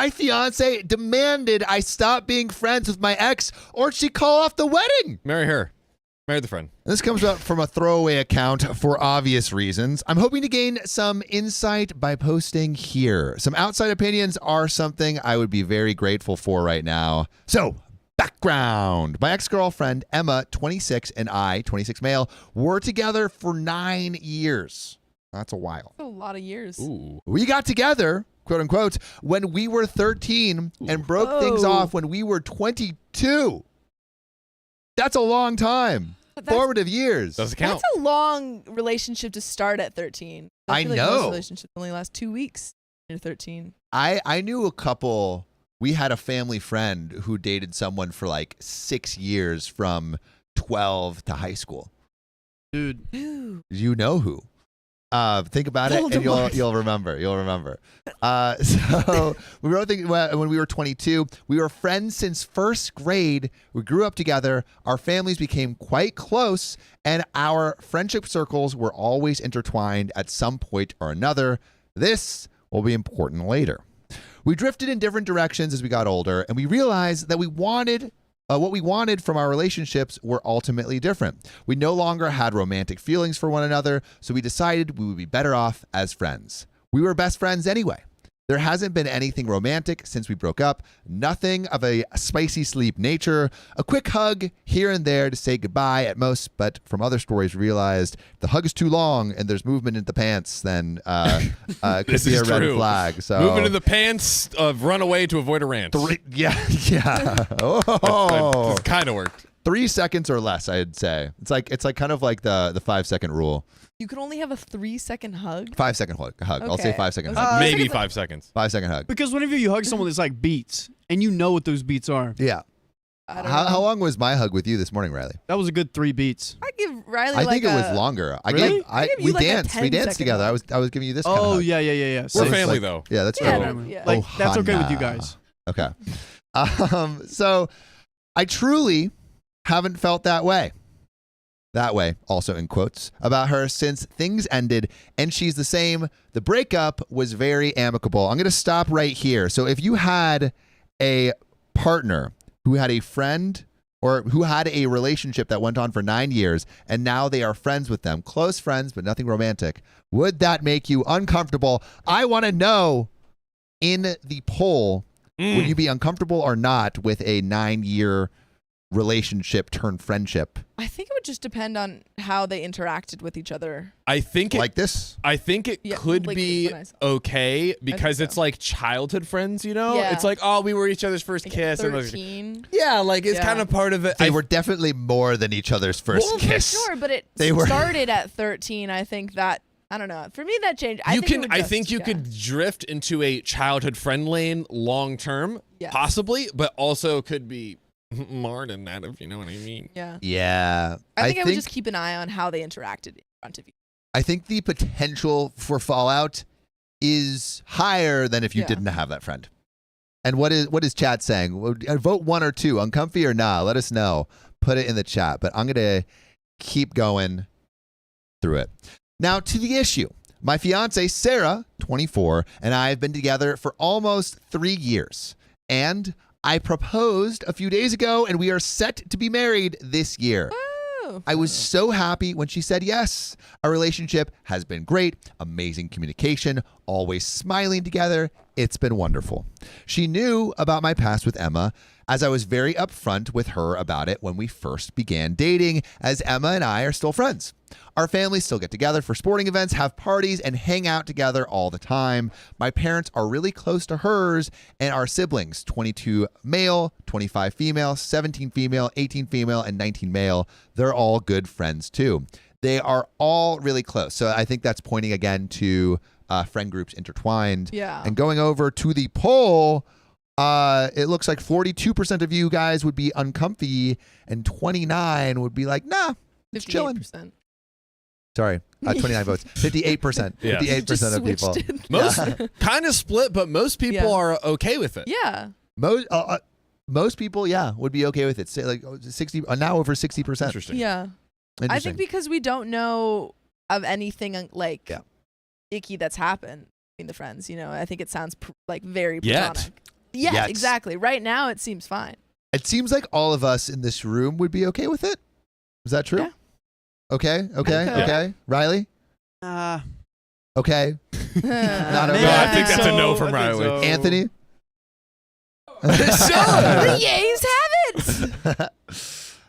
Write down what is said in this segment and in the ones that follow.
My fiance demanded I stop being friends with my ex or she'd call off the wedding. Marry her. Marry the friend. This comes up from a throwaway account for obvious reasons. I'm hoping to gain some insight by posting here. Some outside opinions are something I would be very grateful for right now. So, background. My ex-girlfriend, Emma, 26, and I, 26 male, were together for 9 years. That's a while. That's a lot of years. Ooh. We got together, quote unquote, when we were 13 and broke things off when we were 22. That's a long time. Formative years. Doesn't count. That's a long relationship to start at 13. I feel like know. Most relationships only last 2 weeks. You're 13. I knew a couple. We had a family friend who dated someone for like 6 years from 12 to high school. Dude. You know who? Think about it, and you'll remember. You'll remember. So we were thinking when we were 22. We were friends since first grade. We grew up together. Our families became quite close, and our friendship circles were always intertwined at some point or another. This will be important later. We drifted in different directions as we got older, and we realized that what we wanted from our relationships were ultimately different. We no longer had romantic feelings for one another, so we decided we would be better off as friends. We were best friends anyway. There hasn't been anything romantic since we broke up, nothing of a spicy sleep nature, a quick hug here and there to say goodbye at most, but from other stories realized if the hug is too long and there's movement in the pants, then it could be a red flag. So movement in the pants, run away to avoid a ranch. Yeah. Oh. This kind of worked. 3 seconds or less, I'd say. It's like kind of like the 5 second rule. You can only have a 3-second hug? 5 second hug. I'll say Okay. 5 second I was hug. like, Maybe 5 seconds. 5 second hug. Because whenever you hug someone, it's like beats, and you know what those beats are. Yeah. I don't know. How long was my hug with you this morning, Riley? That was a good 3 beats. I give Riley I like think it was longer. Really? I give you We like a danced. We 10 danced second together. hug. I was giving you this kind of Oh, hug. yeah. We're So it's family, like- though. Yeah, that's Yeah, right. yeah. Like, Oh, that's okay with you Hannah. guys. Okay. So I truly haven't felt that way. That way, also in quotes, about her since things ended, and she's the same. The breakup was very amicable. I'm going to stop right here. So if you had a partner who had a friend or who had a relationship that went on for 9 years, and now they are friends with them, close friends, but nothing romantic, would that make you uncomfortable? I want to know in the poll, would you be uncomfortable or not with a 9-year relationship turned friendship? I think it would just depend on how they interacted with each other. I think Like this? I think it Yeah, could like be when I saw- okay because so. it's like childhood friends, you know? Yeah. It's like, oh, we were each other's first Like kiss. And 13. yeah, like it's Yeah. kind of part of it. They were definitely more than each other's first Well, kiss. for sure, but it They were- started at 13. I think that, I don't know. For me, that changed. I think you could drift into a childhood friend lane long term, Yes. possibly, but also could be more than that, if you know what I mean. Yeah. Yeah. I think I would just keep an eye on how they interacted in front of you. I think the potential for fallout is higher than if you Yeah. didn't have that friend. And what is chat saying? Vote 1 or 2, uncomfy or not? Let us know. Put it in the chat. But I'm going to keep going through it. Now to the issue. My fiance, Sarah, 24, and I have been together for almost 3 years. And I proposed a few days ago, and we are set to be married this year. Oh. I was so happy when she said yes. Our relationship has been great, amazing communication, always smiling together. It's been wonderful. She knew about my past with Emma, as I was very upfront with her about it when we first began dating, as Emma and I are still friends. Our families still get together for sporting events, have parties, and hang out together all the time. My parents are really close to hers and our siblings, 22 male, 25 female, 17 female, 18 female, and 19 male. They're all good friends too. They are all really close. So I think that's pointing again to friend groups intertwined. Yeah. And going over to the poll, it looks like 42% of you guys would be uncomfy and 29 would be like, nah, it's chilling. 58%. Sorry, 29 votes. 58%. Yeah. 58% of people. Most kind of split, but most people Yeah. are okay with it. Yeah. Most people, yeah, would be okay with it. Say like 60, now over 60%. Interesting. Yeah. I Interesting. think because we don't know of anything like Yeah. icky that's happened between the friends, you know, I think it sounds like very Yet. platonic. Yes, exactly. Right now, it seems fine. It seems like all of us in this room would be okay with it. Is that true? Yeah. Okay. Yeah. Okay. Riley? Okay. Not okay. No, I think that's a no from Riley. Anthony? The yays have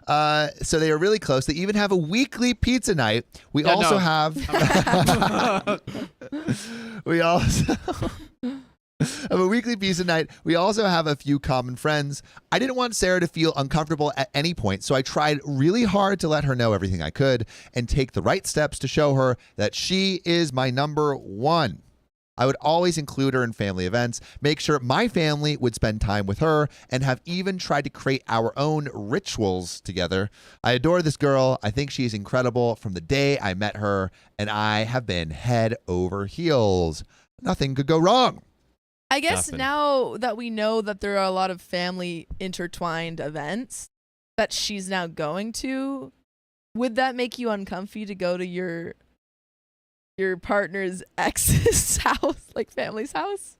it. So they are really close. They even have a weekly pizza night. We also have a weekly pizza night. We also have a few common friends. I didn't want Sarah to feel uncomfortable at any point, so I tried really hard to let her know everything I could and take the right steps to show her that she is my number one. I would always include her in family events, make sure my family would spend time with her, and have even tried to create our own rituals together. I adore this girl. I think she's incredible from the day I met her, and I have been head over heels. Nothing could go wrong. I guess Nothing. now that we know that there are a lot of family intertwined events that she's now going to, would that make you uncomfy to go to your partner's ex's house, like family's house?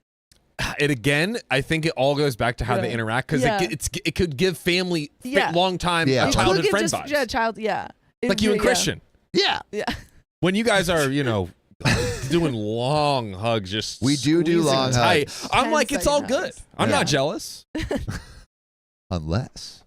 It again, I think it all goes back to how they interact, because it could give family long time childhood friend vibes. Like you and Christian. Yeah. When you guys are, doing long hugs, just we do long tight. hugs. I'm like, it's all good. I'm not jealous. Unless.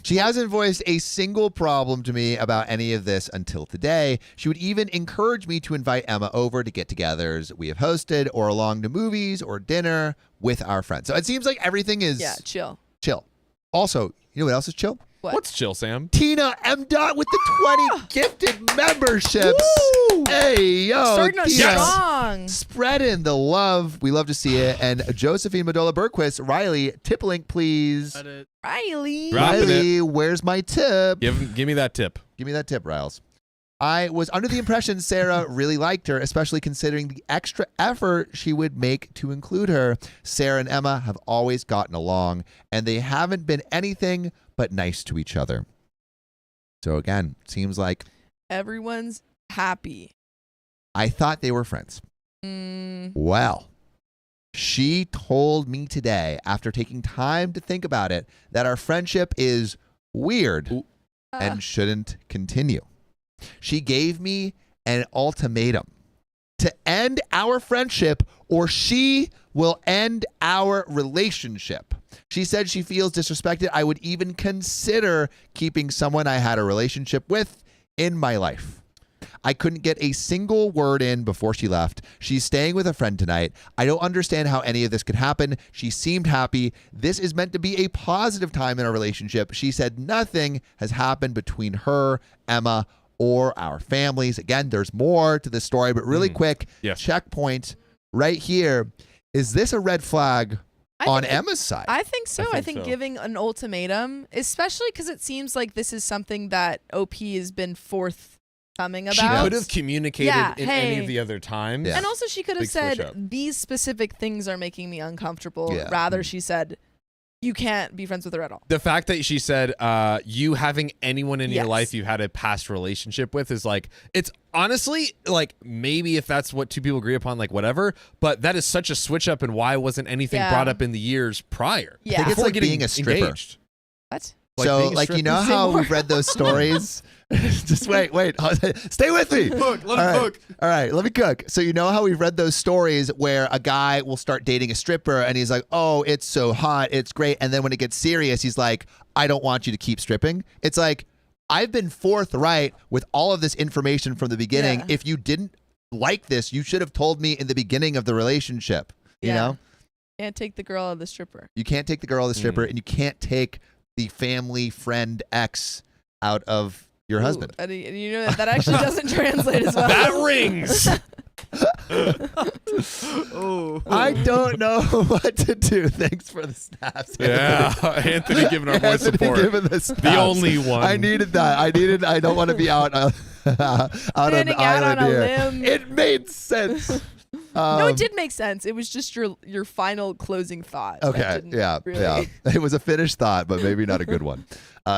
She hasn't voiced a single problem to me about any of this until today. She would even encourage me to invite Emma over to get-togethers we have hosted or along to movies or dinner with our friends. So it seems like everything is chill. Also, you know what else is chill? What's chill, Sam? Tina M. Dot with the 20 gifted memberships. Woo! Hey, yo, Starting us Tina. strong. Spreading the love. We love to see it. And Josephine Madola Berquist, Riley, tip link, please. Riley. Riley, where's my tip? Give me that tip. Give me that tip, Riles. I was under the impression Sarah really liked her, especially considering the extra effort she would make to include her. Sarah and Emma have always gotten along, and they haven't been anything but nice to each other. So again, it seems like everyone's happy. I thought they were friends. Well, she told me today, after taking time to think about it, that our friendship is weird and shouldn't continue. She gave me an ultimatum to end our friendship, or she will end our relationship. She said she feels disrespected. I would even consider keeping someone I had a relationship with in my life. I couldn't get a single word in before she left. She's staying with a friend tonight. I don't understand how any of this could happen. She seemed happy. This is meant to be a positive time in our relationship. She said nothing has happened between her, Emma, or our families. Again, there's more to this story, but really quick, checkpoint right here. Is this a red flag on Emma's side? I think so. I think so. Giving an ultimatum, especially because it seems like this is something that OP has been forthcoming about. She could have communicated in any of the other times. Yeah. And also she could have said, these specific things are making me uncomfortable. Rather, she said, you can't be friends with her at all. The fact that she said you having anyone in your life you had a past relationship with is like, it's honestly like, maybe if that's what two people agree upon, like whatever, but that is such a switch up, and why wasn't anything brought up in the years prior? I think it's like being a stripper. Engaged. What? So, like, you know how we've read those stories? Just wait. Stay with me. Let me cook. All right, let me cook. So, you know how we've read those stories where a guy will start dating a stripper and he's like, oh, it's so hot, it's great. And then when it gets serious, he's like, I don't want you to keep stripping. It's like, I've been forthright with all of this information from the beginning. Yeah. If you didn't like this, you should have told me in the beginning of the relationship. You know? Can't take the girl of the stripper. You can't take the girl of the stripper, and you can't take the family friend ex out of your husband. And you know that actually doesn't translate as well. That rings. I don't know what to do. Thanks for the snaps. Yeah, Anthony giving our voice support. Giving the snaps. The only one. I needed that. I don't want to be out on an island on a here. limb. It made sense. No, it did make sense. It was just your final closing thought. Okay, yeah. It was a finished thought, but maybe not a good one.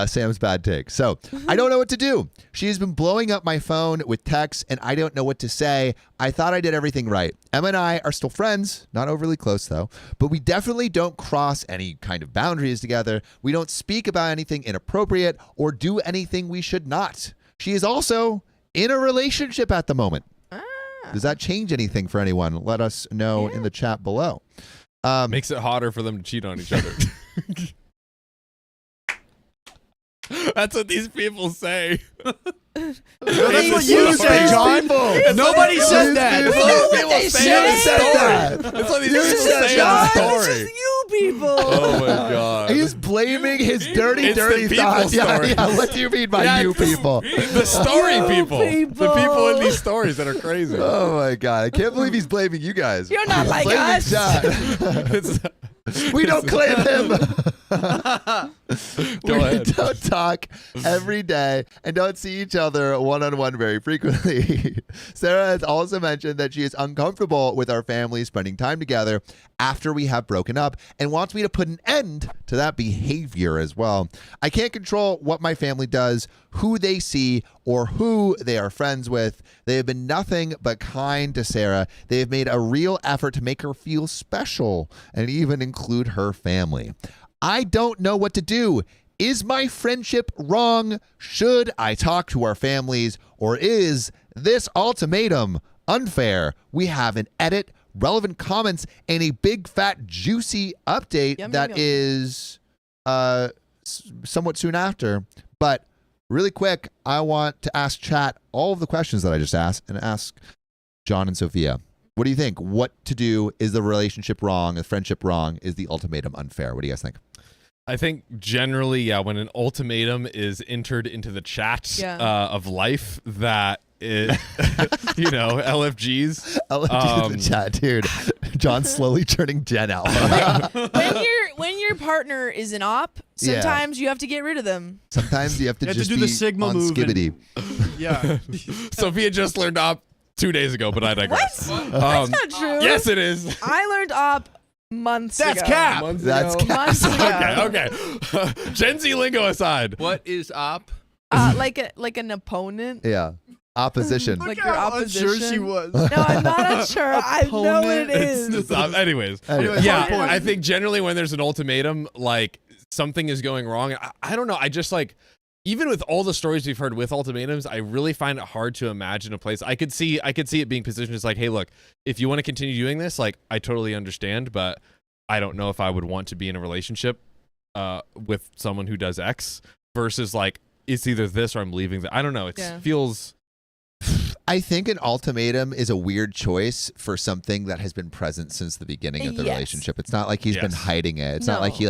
Sam's bad take. So I don't know what to do. She has been blowing up my phone with texts, and I don't know what to say. I thought I did everything right. Emma and I are still friends, not overly close though, but we definitely don't cross any kind of boundaries together. We don't speak about anything inappropriate or do anything we should not. She is also in a relationship at the moment. Does that change anything for anyone? Let us know in the chat below. Makes it harder for them to cheat on each other. That's what these people say. That's what you said, John. Nobody said that. They said that. That's what these people say on the story. This is you people. Oh my god. He's blaming his dirty It's thoughts. the people story. What do you mean by you people? The story people. The people in these stories that are crazy. Oh my god. I can't believe he's blaming you guys. You're not like Blaming us. John. We don't claim him. Go ahead. We don't talk every day and don't see each other one-on-one very frequently. Sarah has also mentioned that she is uncomfortable with our family spending time together after we have broken up and wants me to put an end to that behavior as well. I can't control what my family does, who they see, or who they are friends with. They have been nothing but kind to Sarah. They have made a real effort to make her feel special and even include her family. I don't know what to do. Is my friendship wrong? Should I talk to our families? Or is this ultimatum unfair? We have an edit, relevant comments, and a big, fat, juicy update that is somewhat soon after. But really quick, I want to ask chat all of the questions that I just asked and ask John and Sophia. What do you think? What to do? Is the relationship wrong? Is friendship wrong? Is the ultimatum unfair? What do you guys think? I think generally, yeah, when an ultimatum is entered into the chat of life, that it, you know, LFGs. LFGs in the chat, dude. John's slowly turning Jen alpha. when your partner is an op, sometimes you have to get rid of them. Sometimes you have to just do be the Sigma on move. skibbity. Yeah. Sophia just learned op 2 days ago, but I digress. What? That's not true. Yes, it is. I learned op months That's ago. cap. That's cap. Months ago. Okay. Gen Z lingo aside. What is op? Like an opponent. Yeah. Opposition. Like Look your how unsure opposition. she was. No, I'm not unsure. I know what it is. It's anyways. Anyways, Yeah, point. I think generally when there's an ultimatum, like something is going wrong. I don't know. I just like, even with all the stories we've heard with ultimatums, I really find it hard to imagine a place. I could see it being positioned as like, hey, look, if you want to continue doing this, like, I totally understand, but I don't know if I would want to be in a relationship with someone who does X versus like, it's either this or I'm leaving. I don't know. It feels... I think an ultimatum is a weird choice for something that has been present since the beginning of the relationship. It's not like he's been hiding it. It's not like he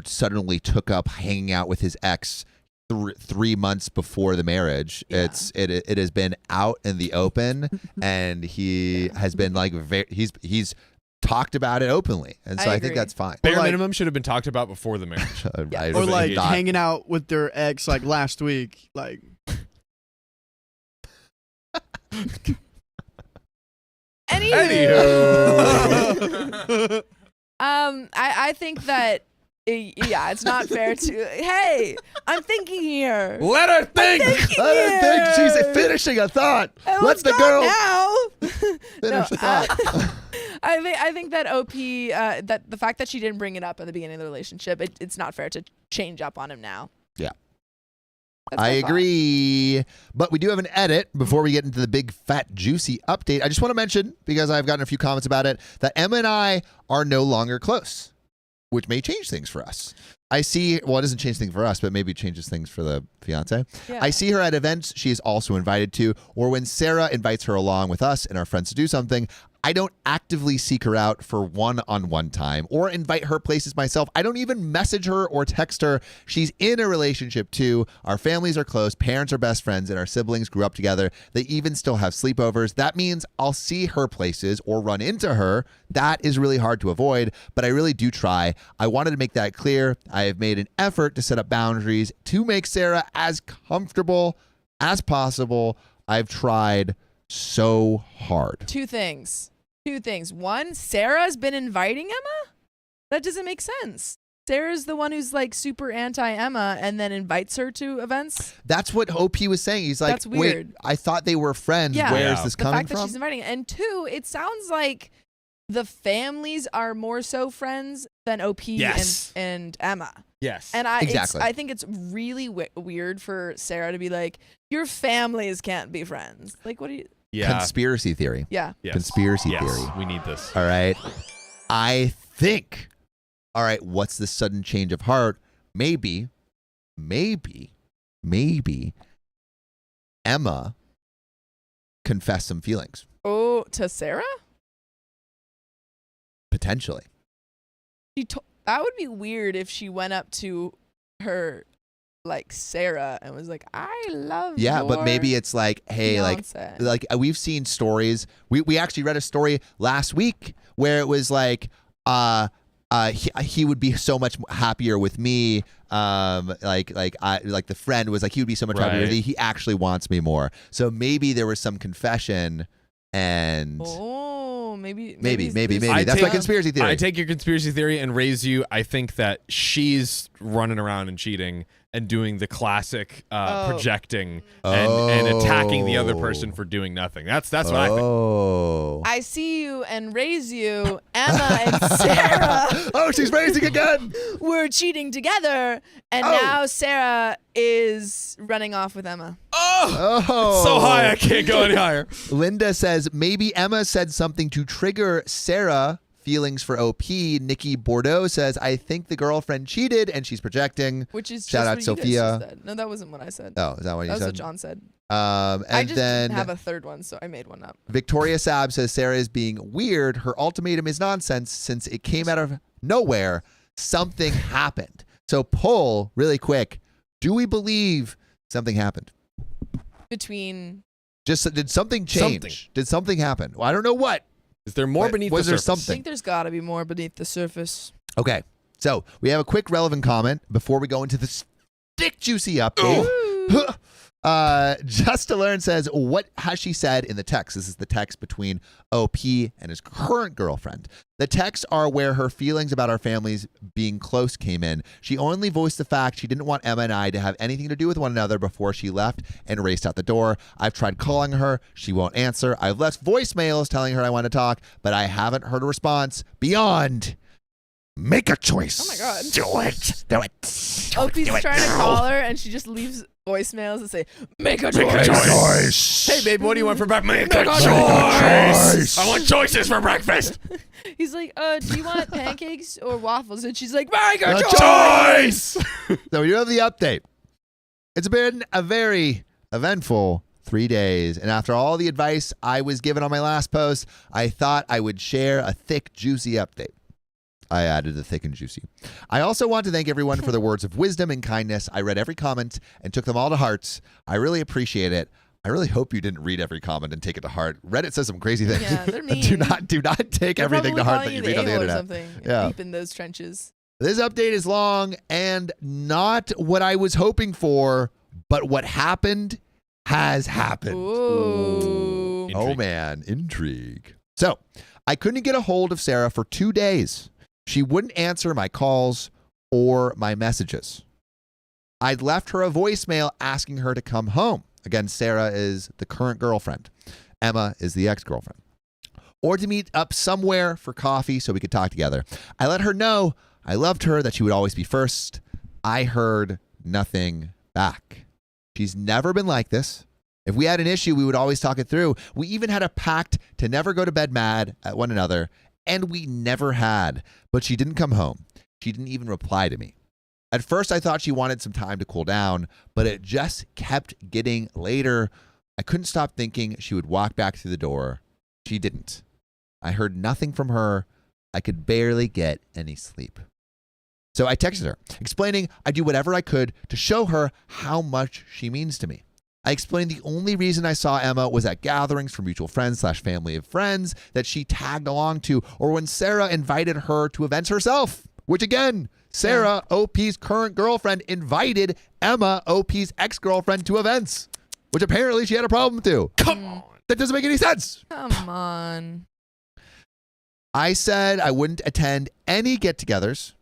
suddenly took up hanging out with his ex 3 months before the marriage. It has been out in the open, and he has been like he's talked about it openly, and so I think that's fine. Bare minimum should have been talked about before the marriage. Or like hanging out with their ex like last week, like. Anywho. I think that it's not fair to. Hey, I'm thinking here. Let her think. Let her think. She's finishing a thought. Let's the girl now. finish the thought. I think that OP that the fact that she didn't bring it up at the beginning of the relationship, it's not fair to change up on him now. Yeah. That's I my thought. agree. But we do have an edit before we get into the big, fat, juicy update. I just want to mention, because I've gotten a few comments about it, that Emma and I are no longer close, which may change things for us. I see, well, it doesn't change things for us, but maybe it changes things for the fiance. Yeah. I see her at events she is also invited to, or when Sarah invites her along with us and our friends to do something. I don't actively seek her out for one-on-one time or invite her places myself. I don't even message her or text her. She's in a relationship too. Our families are close. Parents are best friends, and our siblings grew up together. They even still have sleepovers. That means I'll see her places or run into her. That is really hard to avoid, but I really do try. I wanted to make that clear. I have made an effort to set up boundaries to make Sarah as comfortable as possible. I've tried so hard. Two things. One, Sarah's been inviting Emma? That doesn't make sense. Sarah's the one who's like super anti-Emma and then invites her to events. That's what OP was saying. He's like, That's weird. wait, I thought they were friends. Yeah. Where is Yeah. this The coming fact that from? she's inviting. And two, it sounds like the families are more so friends than OP Yes. and Emma. Yes. And Exactly. I think it's really weird for Sarah to be like, your families can't be friends. Like, what do you? yeah. Conspiracy theory. Yeah. Yes. Conspiracy Yes. theory. We need this. All right. I think. All right. What's the sudden change of heart? Maybe Emma confessed some feelings. Oh, to Sarah? Potentially. That would be weird if she went up to her, like Sarah, and was like, "I love." Yeah, but your maybe it's like, hey, fiancé." like we've seen stories. We actually read a story last week where it was like, he would be so much happier with me. Like the friend was like, he would be so much happier with Right. me. He actually wants me more. So maybe there was some confession, and maybe. maybe. I That's take- my conspiracy theory. I take your conspiracy theory and raise you. I think that she's running around and cheating and doing the classic projecting and attacking the other person for doing nothing. That's what I think. Oh. I see you and raise you, Emma and Sarah. Oh, she's raising again. Were cheating together, and now Sarah is running off with Emma. Oh. So high I can't go any higher. Linda says maybe Emma said something to trigger Sarah feelings for OP. Nikki Bordeaux says, I think the girlfriend cheated and she's projecting. Which is Shout just out what you guys Sophia. just said. No, that wasn't what I said. Oh, is that what you That was said? what John said. And I just then didn't have a third one, so I made one up. Victoria Saab says Sarah is being weird. Her ultimatum is nonsense since it came out of nowhere. Something happened. So poll really quick. Do we believe something happened? Between Just did something change? Something. Did something happen? Well, I don't know what. Is there more But beneath was the there surface? I something? think there's got to be more beneath the surface. Okay. So we have a quick relevant comment before we go into the thick juicy update. Just to learn says, what has she said in the text? This is the text between OP and his current girlfriend. The texts are where her feelings about our families being close came in. She only voiced the fact she didn't want Emma and I to have anything to do with one another before she left and raced out the door. I've tried calling her. She won't answer. I've left voicemails telling her I want to talk, but I haven't heard a response beyond make a choice. Oh my God. Do it. Do it. Opie's trying to call her, and she just leaves voicemails that say, make a choice. Hey, babe, what do you want for breakfast? Make a choice. I want choices for breakfast. He's like, do you want pancakes or waffles? And she's like, make a A choice. So you have the update. It's been a very eventful 3 days. And after all the advice I was given on my last post, I thought I would share a thick, juicy update. I added the thick and juicy. I also want to thank everyone for the words of wisdom and kindness. I read every comment and took them all to heart. I really appreciate it. I really hope you didn't read every comment and take it to heart. Reddit says some crazy things. Yeah, they're mean. do not take They're everything to probably heart calling that you the read on the a-hole or internet. something Yeah. deep in those trenches. This update is long and not what I was hoping for, but what happened has happened. Ooh. Intrigue. Oh man, intrigue. So I couldn't get a hold of Sarah for 2 days. She wouldn't answer my calls or my messages. I'd left her a voicemail asking her to come home. Again, Sarah is the current girlfriend. Emma is the ex-girlfriend. Or to meet up somewhere for coffee so we could talk together. I let her know I loved her, that she would always be first. I heard nothing back. She's never been like this. If we had an issue, we would always talk it through. We even had a pact to never go to bed mad at one another, and we never had. But she didn't come home. She didn't even reply to me. At first, I thought she wanted some time to cool down, but it just kept getting later. I couldn't stop thinking she would walk back through the door. She didn't. I heard nothing from her. I could barely get any sleep. So I texted her, explaining I'd do whatever I could to show her how much she means to me. I explained the only reason I saw Emma was at gatherings for mutual friends / family of friends that she tagged along to, or when Sarah invited her to events herself, which again, Sarah, OP's current girlfriend, invited Emma, OP's ex-girlfriend, to events, which apparently she had a problem to. Come on. That doesn't make any sense. Come on. I said I wouldn't attend any get-togethers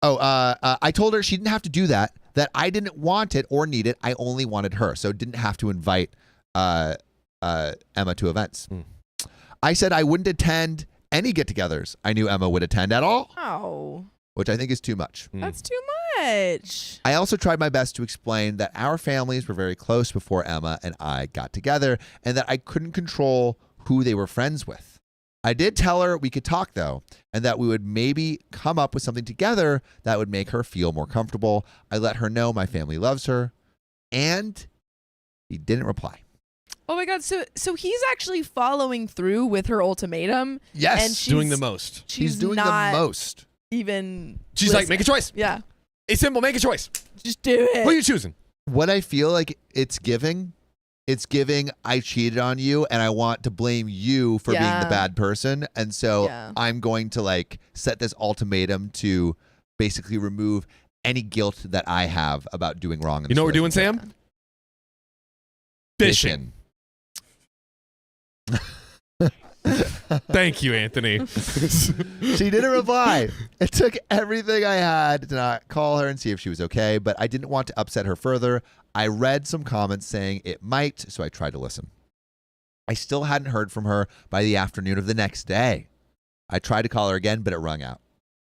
I told her she didn't have to do that, that I didn't want it or need it. I only wanted her. So didn't have to invite Emma to events. I said I wouldn't attend any get-togethers I knew Emma would attend at all. Oh. Which I think is too much. That's too much. I also tried my best to explain that our families were very close before Emma and I got together and that I couldn't control who they were friends with. I did tell her we could talk, though, and that we would maybe come up with something together that would make her feel more comfortable. I let her know my family loves her, and he didn't reply. Oh my God! So he's actually following through with her ultimatum. Yes, and she's doing the most. He's doing the most. Even she's like, make a choice. Yeah, it's simple. Make a choice. Just do it. Who are you choosing? What I feel like it's giving I cheated on you and I want to blame you for being the bad person. And so I'm going to like set this ultimatum to basically remove any guilt that I have about doing wrong. You know what we're doing, Sam? Fishing. Thank you, Anthony. She didn't reply. It took everything I had to not call her and see if she was okay, but I didn't want to upset her further. I read some comments saying it might, so I tried to listen. I still hadn't heard from her by the afternoon of the next day. I tried to call her again, but it rung out.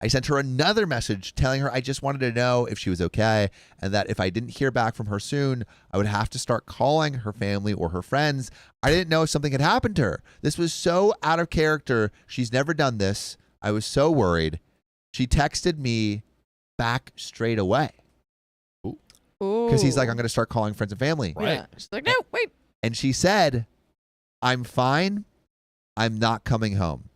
I sent her another message telling her I just wanted to know if she was okay and that if I didn't hear back from her soon, I would have to start calling her family or her friends. I didn't know if something had happened to her. This was so out of character. She's never done this. I was so worried. She texted me back straight away. Because he's like, I'm going to start calling friends and family. Right. Yeah. She's like, no, wait. And she said, I'm fine. I'm not coming home.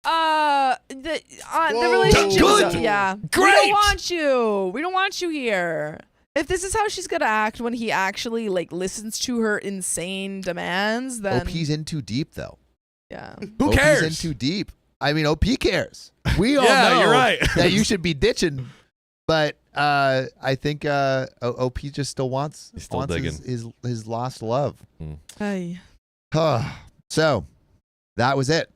The relationship. Good. Yeah. Great. We don't want you. We don't want you here. If this is how she's gonna act when he actually like listens to her insane demands, then OP's in too deep, though. yeah. Who cares? OP's in too deep. I mean, OP cares. We all Yeah, know you're right. that you should be ditching. But I think OP just still wants, He's still digging. his lost love. Hey. So that was it.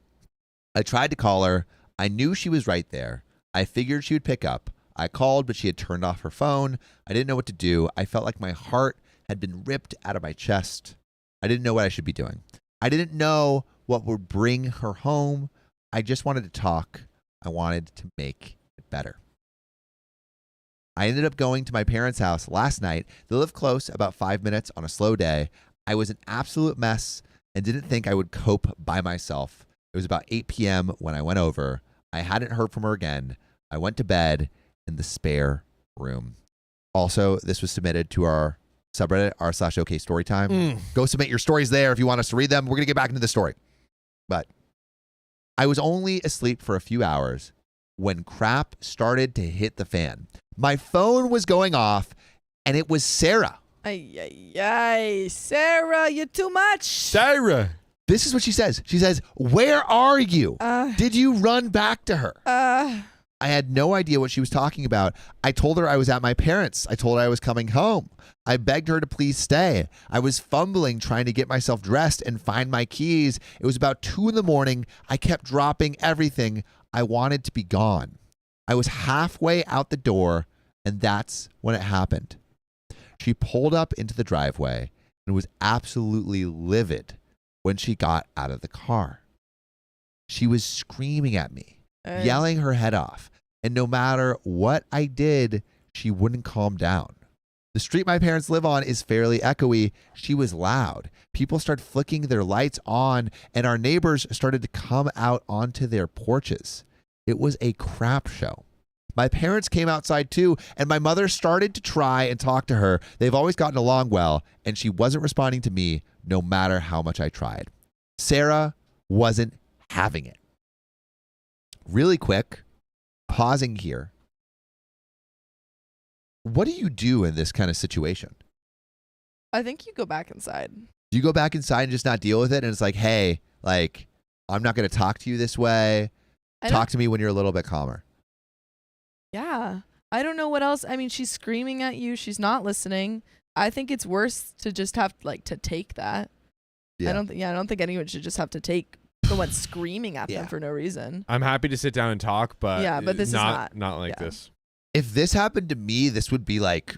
I tried to call her. I knew she was right there. I figured she would pick up. I called, but she had turned off her phone. I didn't know what to do. I felt like my heart had been ripped out of my chest. I didn't know what I should be doing. I didn't know what would bring her home. I just wanted to talk. I wanted to make it better. I ended up going to my parents' house last night. They live close, about 5 minutes on a slow day. I was an absolute mess and didn't think I would cope by myself. It was about 8 p.m. when I went over. I hadn't heard from her again. I went to bed in the spare room. Also, this was submitted to our subreddit, r/OK storytime. Go submit your stories there if you want us to read them. We're going to get back into the story. But I was only asleep for a few hours when crap started to hit the fan. My phone was going off, and it was Sarah. Ay, Sarah, you're too much. Sarah. This is what she says. She says, where are you? Did you run back to her? I had no idea what she was talking about. I told her I was at my parents'. I told her I was coming home. I begged her to please stay. I was fumbling trying to get myself dressed and find my keys. It was about 2 a.m. I kept dropping everything. I wanted to be gone. I was halfway out the door, and that's when it happened. She pulled up into the driveway and was absolutely livid when she got out of the car. She was screaming at me, yelling her head off, and no matter what I did, she wouldn't calm down. The street my parents live on is fairly echoey. She was loud. People started flicking their lights on, and our neighbors started to come out onto their porches. It was a crap show. My parents came outside too, and my mother started to try and talk to her. They've always gotten along well, and she wasn't responding to me no matter how much I tried. Sarah wasn't having it. Really quick, pausing here. What do you do in this kind of situation? I think you go back inside. Do you go back inside and just not deal with it? And it's like, hey, like, I'm not going to talk to you this way. Talk to me when you're a little bit calmer. Yeah. I don't know what else. I mean, she's screaming at you. She's not listening. I think it's worse to just have like to take that. Yeah. I don't think anyone should just have to take went screaming at them for no reason. I'm happy to sit down and talk, but this is not like yeah. this. If this happened to me, this would be like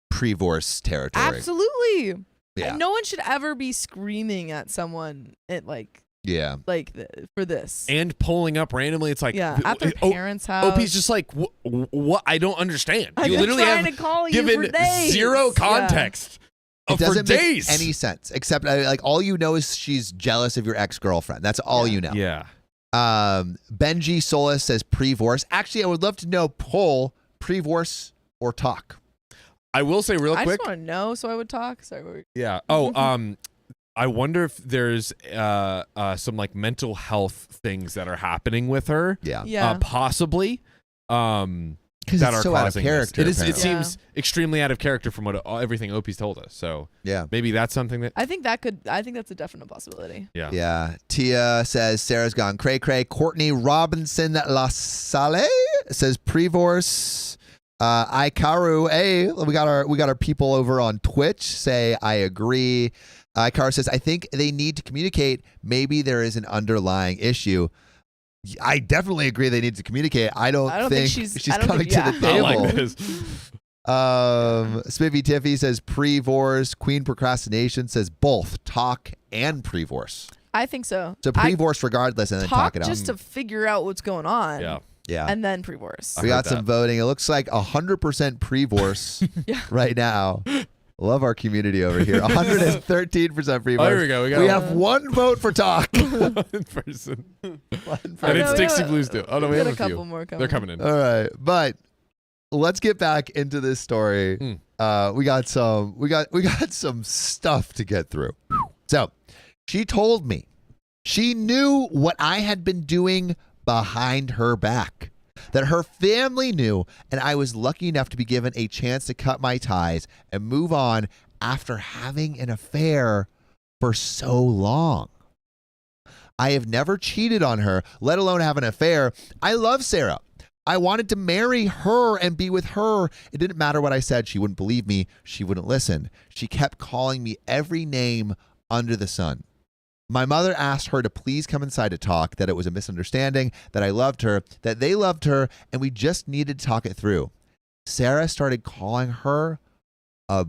pre-divorce territory. Absolutely. Yeah. And no one should ever be screaming at someone at for this. And pulling up randomly, it's like at their parents' house. OP's just like, what? I don't understand. I've You been literally trying have to call you given for days. zero context. It doesn't for days. make any sense, except like all you know is she's jealous of your ex-girlfriend. That's all you know. Yeah. Benji Solis says pre-divorce. Actually, I would love to know poll pre-divorce or talk. I will say real quick. I just want to know, so I would talk. Sorry. Yeah. Oh, I wonder if there's some like mental health things that are happening with her. Yeah. Possibly. Because that it's are so out of causing character. This. It seems extremely out of character from what everything Opie's told us. So maybe that's something that I think that's a definite possibility. Yeah. Yeah. Tia says Sarah's gone cray cray. Courtney Robinson La Salle says pre-divorce. Ikaru, hey, we got our people over on Twitch say I agree. Ikaru says I think they need to communicate. Maybe there is an underlying issue. I definitely agree they need to communicate. I don't think she's coming to the table. Like this. Spiffy Tiffy says pre-divorce. Queen Procrastination says both talk and pre-divorce. I think so. So pre-divorce regardless and then talk it out. Just to figure out what's going on. Yeah. And then pre-divorce. We got some voting. It looks like 100% pre-divorce right now. Love our community over here. 113% pre-divorce. Oh, here we go. We have one vote for talk. One person. And it's Dixie Blues too. Oh no, we have a couple few. more coming. They're coming in. All right, but let's get back into this story. We got some stuff to get through. So she told me she knew what I had been doing behind her back, that her family knew, and I was lucky enough to be given a chance to cut my ties and move on after having an affair for so long. I have never cheated on her, let alone have an affair. I love Sarah. I wanted to marry her and be with her. It didn't matter what I said. She wouldn't believe me. She wouldn't listen. She kept calling me every name under the sun. My mother asked her to please come inside to talk, that it was a misunderstanding, that I loved her, that they loved her, and we just needed to talk it through. Sarah started calling her a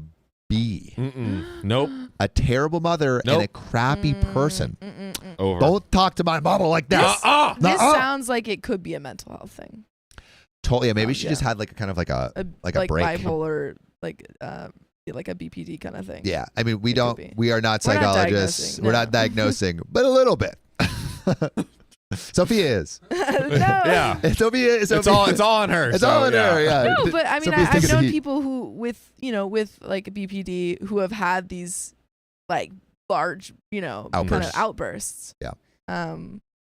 B. Nope. A terrible mother and a crappy person. Over. Don't talk to my mama like that. This sounds like it could be a mental health thing. Totally. Yeah, maybe she just had like a kind of like a break. Bipolar, like a BPD kind of thing. Yeah. I mean, we are not We're not psychologists. diagnosing, We're no. not diagnosing, but a little bit. Sophia is. No. Yeah. Sophia is. It's all on her. It's all on her. Yeah. No, but I mean, Sophia's I've taking the known heat. people who with like a BPD who have had these like large, kind of outbursts. Yeah.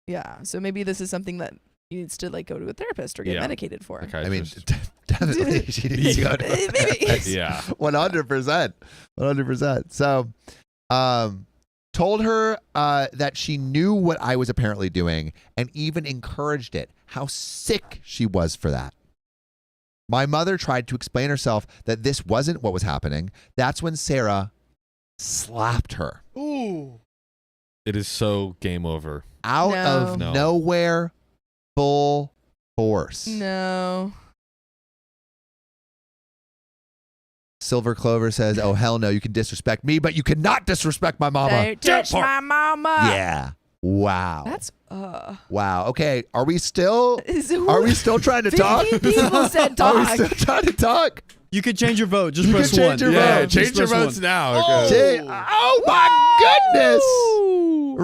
Yeah. So maybe this is something that needs to like go to a therapist or get medicated for. Okay, I mean, definitely she needs to go to a therapist. Yeah. 100%. 100%. So, told her that she knew what I was apparently doing and even encouraged it. How sick she was for that. My mother tried to explain herself that this wasn't what was happening. That's when Sarah slapped her. Ooh. It is so game over. Out of nowhere, full force. No. Silver Clover says, oh, hell no, you can disrespect me, but you cannot disrespect my mama. Don't touch my mama. Yeah. Wow. That's, Wow. Okay. Are we still trying to talk? 50 people said talk. Are we still trying to talk? You could change your vote. Just You press can change one. your Yeah, vote. change your press votes one. now. Oh. Okay. Oh my goodness.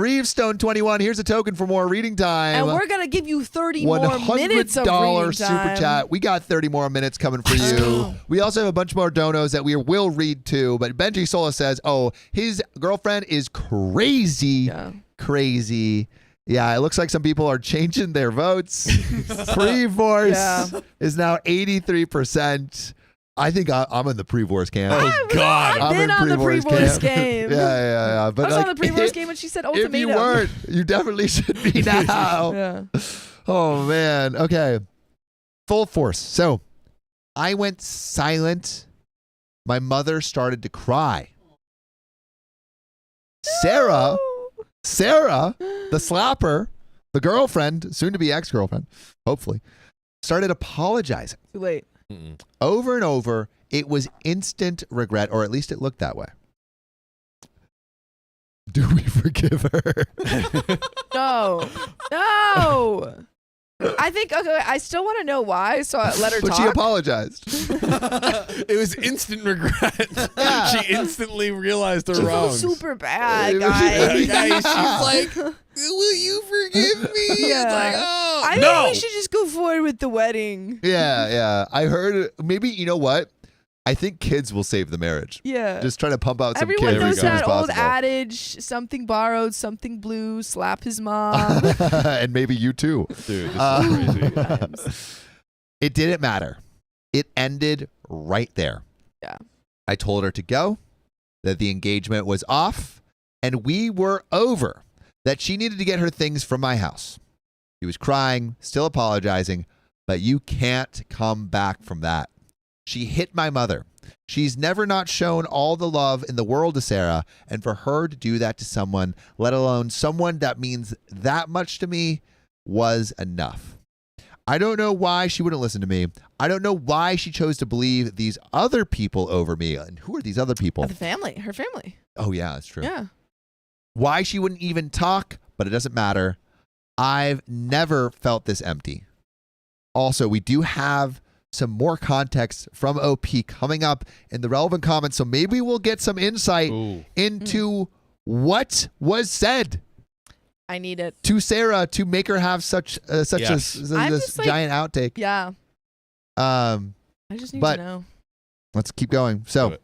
Reevestone 21. Here's a token for more reading time. And we're going to give you 30 more minutes of $100 reading super time. chat. We got 30 more minutes coming for you. We also have a bunch more donos that we will read too. But Benji Sola says, oh, his girlfriend is crazy. Yeah. Crazy. Yeah, it looks like some people are changing their votes. Pre-divorce is now 83%. I think I'm in the pre-divorce camp. Oh, God. I've been on the pre-divorce game. Yeah. But I was on the pre-divorce game when she said ultimatum. If you weren't, you definitely should be now. Yeah. Oh, man. Okay. Full force. So I went silent. My mother started to cry. Sarah Sarah, the slapper, the girlfriend, soon to be ex-girlfriend, hopefully, started apologizing. Too late. Over and over. It was instant regret, or at least it looked that way. Do we forgive her? No. No. I think, okay, I still want to know why, so I let her But talk. she apologized. It was instant regret. Yeah. She instantly realized her She wrongs. feels super bad, Yeah. guys. Guys, she's like, will you forgive me? Yeah. It's like, oh, I no. think we should just go forward with the wedding. Yeah. I heard, maybe, you know what? I think kids will save the marriage. Yeah. Just trying to pump out some Everyone kids knows as soon as that old possible. adage, something borrowed, something blue, slap his mom. And maybe you too. Dude, this is crazy. Times. It didn't matter. It ended right there. Yeah. I told her to go, that the engagement was off, and we were over, that she needed to get her things from my house. She was crying, still apologizing, but you can't come back from that. She hit my mother. She's never not shown all the love in the world to Sarah, and for her to do that to someone, let alone someone that means that much to me, was enough. I don't know why she wouldn't listen to me. I don't know why she chose to believe these other people over me. And who are these other people? The family, her family. Oh, yeah, that's true. Yeah. Why she wouldn't even talk, but it doesn't matter. I've never felt this empty. Also, we do have some more context from OP coming up in the relevant comments, so maybe we'll get some insight Ooh. into what was said I need it. to Sarah to make her have such Yes. I'm this just like- giant outtake. Yeah. Um, I just need But- to know. let's keep going. Do So it.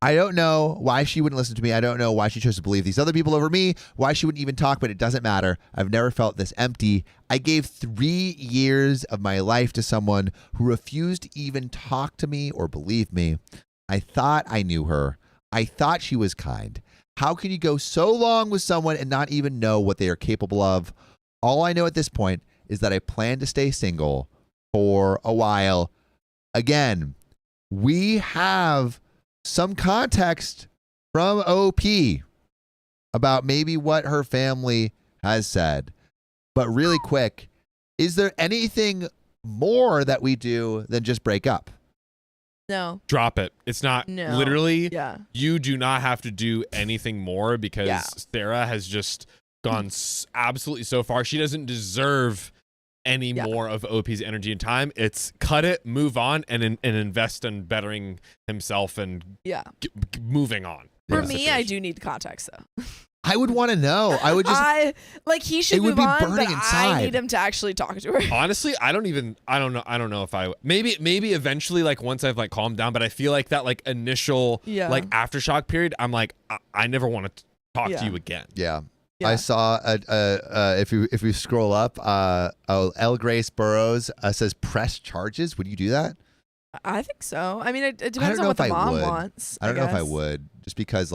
I don't know why she wouldn't listen to me. I don't know why she chose to believe these other people over me, why she wouldn't even talk, but it doesn't matter. I've never felt this empty. I gave 3 years of my life to someone who refused to even talk to me or believe me. I thought I knew her. I thought she was kind. How can you go so long with someone and not even know what they are capable of? All I know at this point is that I plan to stay single for a while. Again, we have some context from OP about maybe what her family has said. But really quick, is there anything more that we do than just break up? No. Drop it. It's not No. literally. Yeah. You do not have to do anything more because Yeah. Sarah has just gone absolutely so far. She doesn't deserve any Yeah. more of OP's energy and time. It's cut it, move on, and invest in bettering himself and Yeah. moving on. For from the me, I situation. do need context though. I would want to know. I would just. He should It would move be on, but burning I inside. need him to actually talk to her. Honestly, I don't know if I maybe eventually, like once I've like calmed down, but I feel like that like initial Yeah. like aftershock period, I'm like I never want to talk Yeah. to you again. Yeah. Yeah. I saw if you scroll up, L. Grace Burrows says press charges. Would you do that? I think so. I mean, it I depends don't know on what if the I mom would. wants. I don't know if I guess. would, just because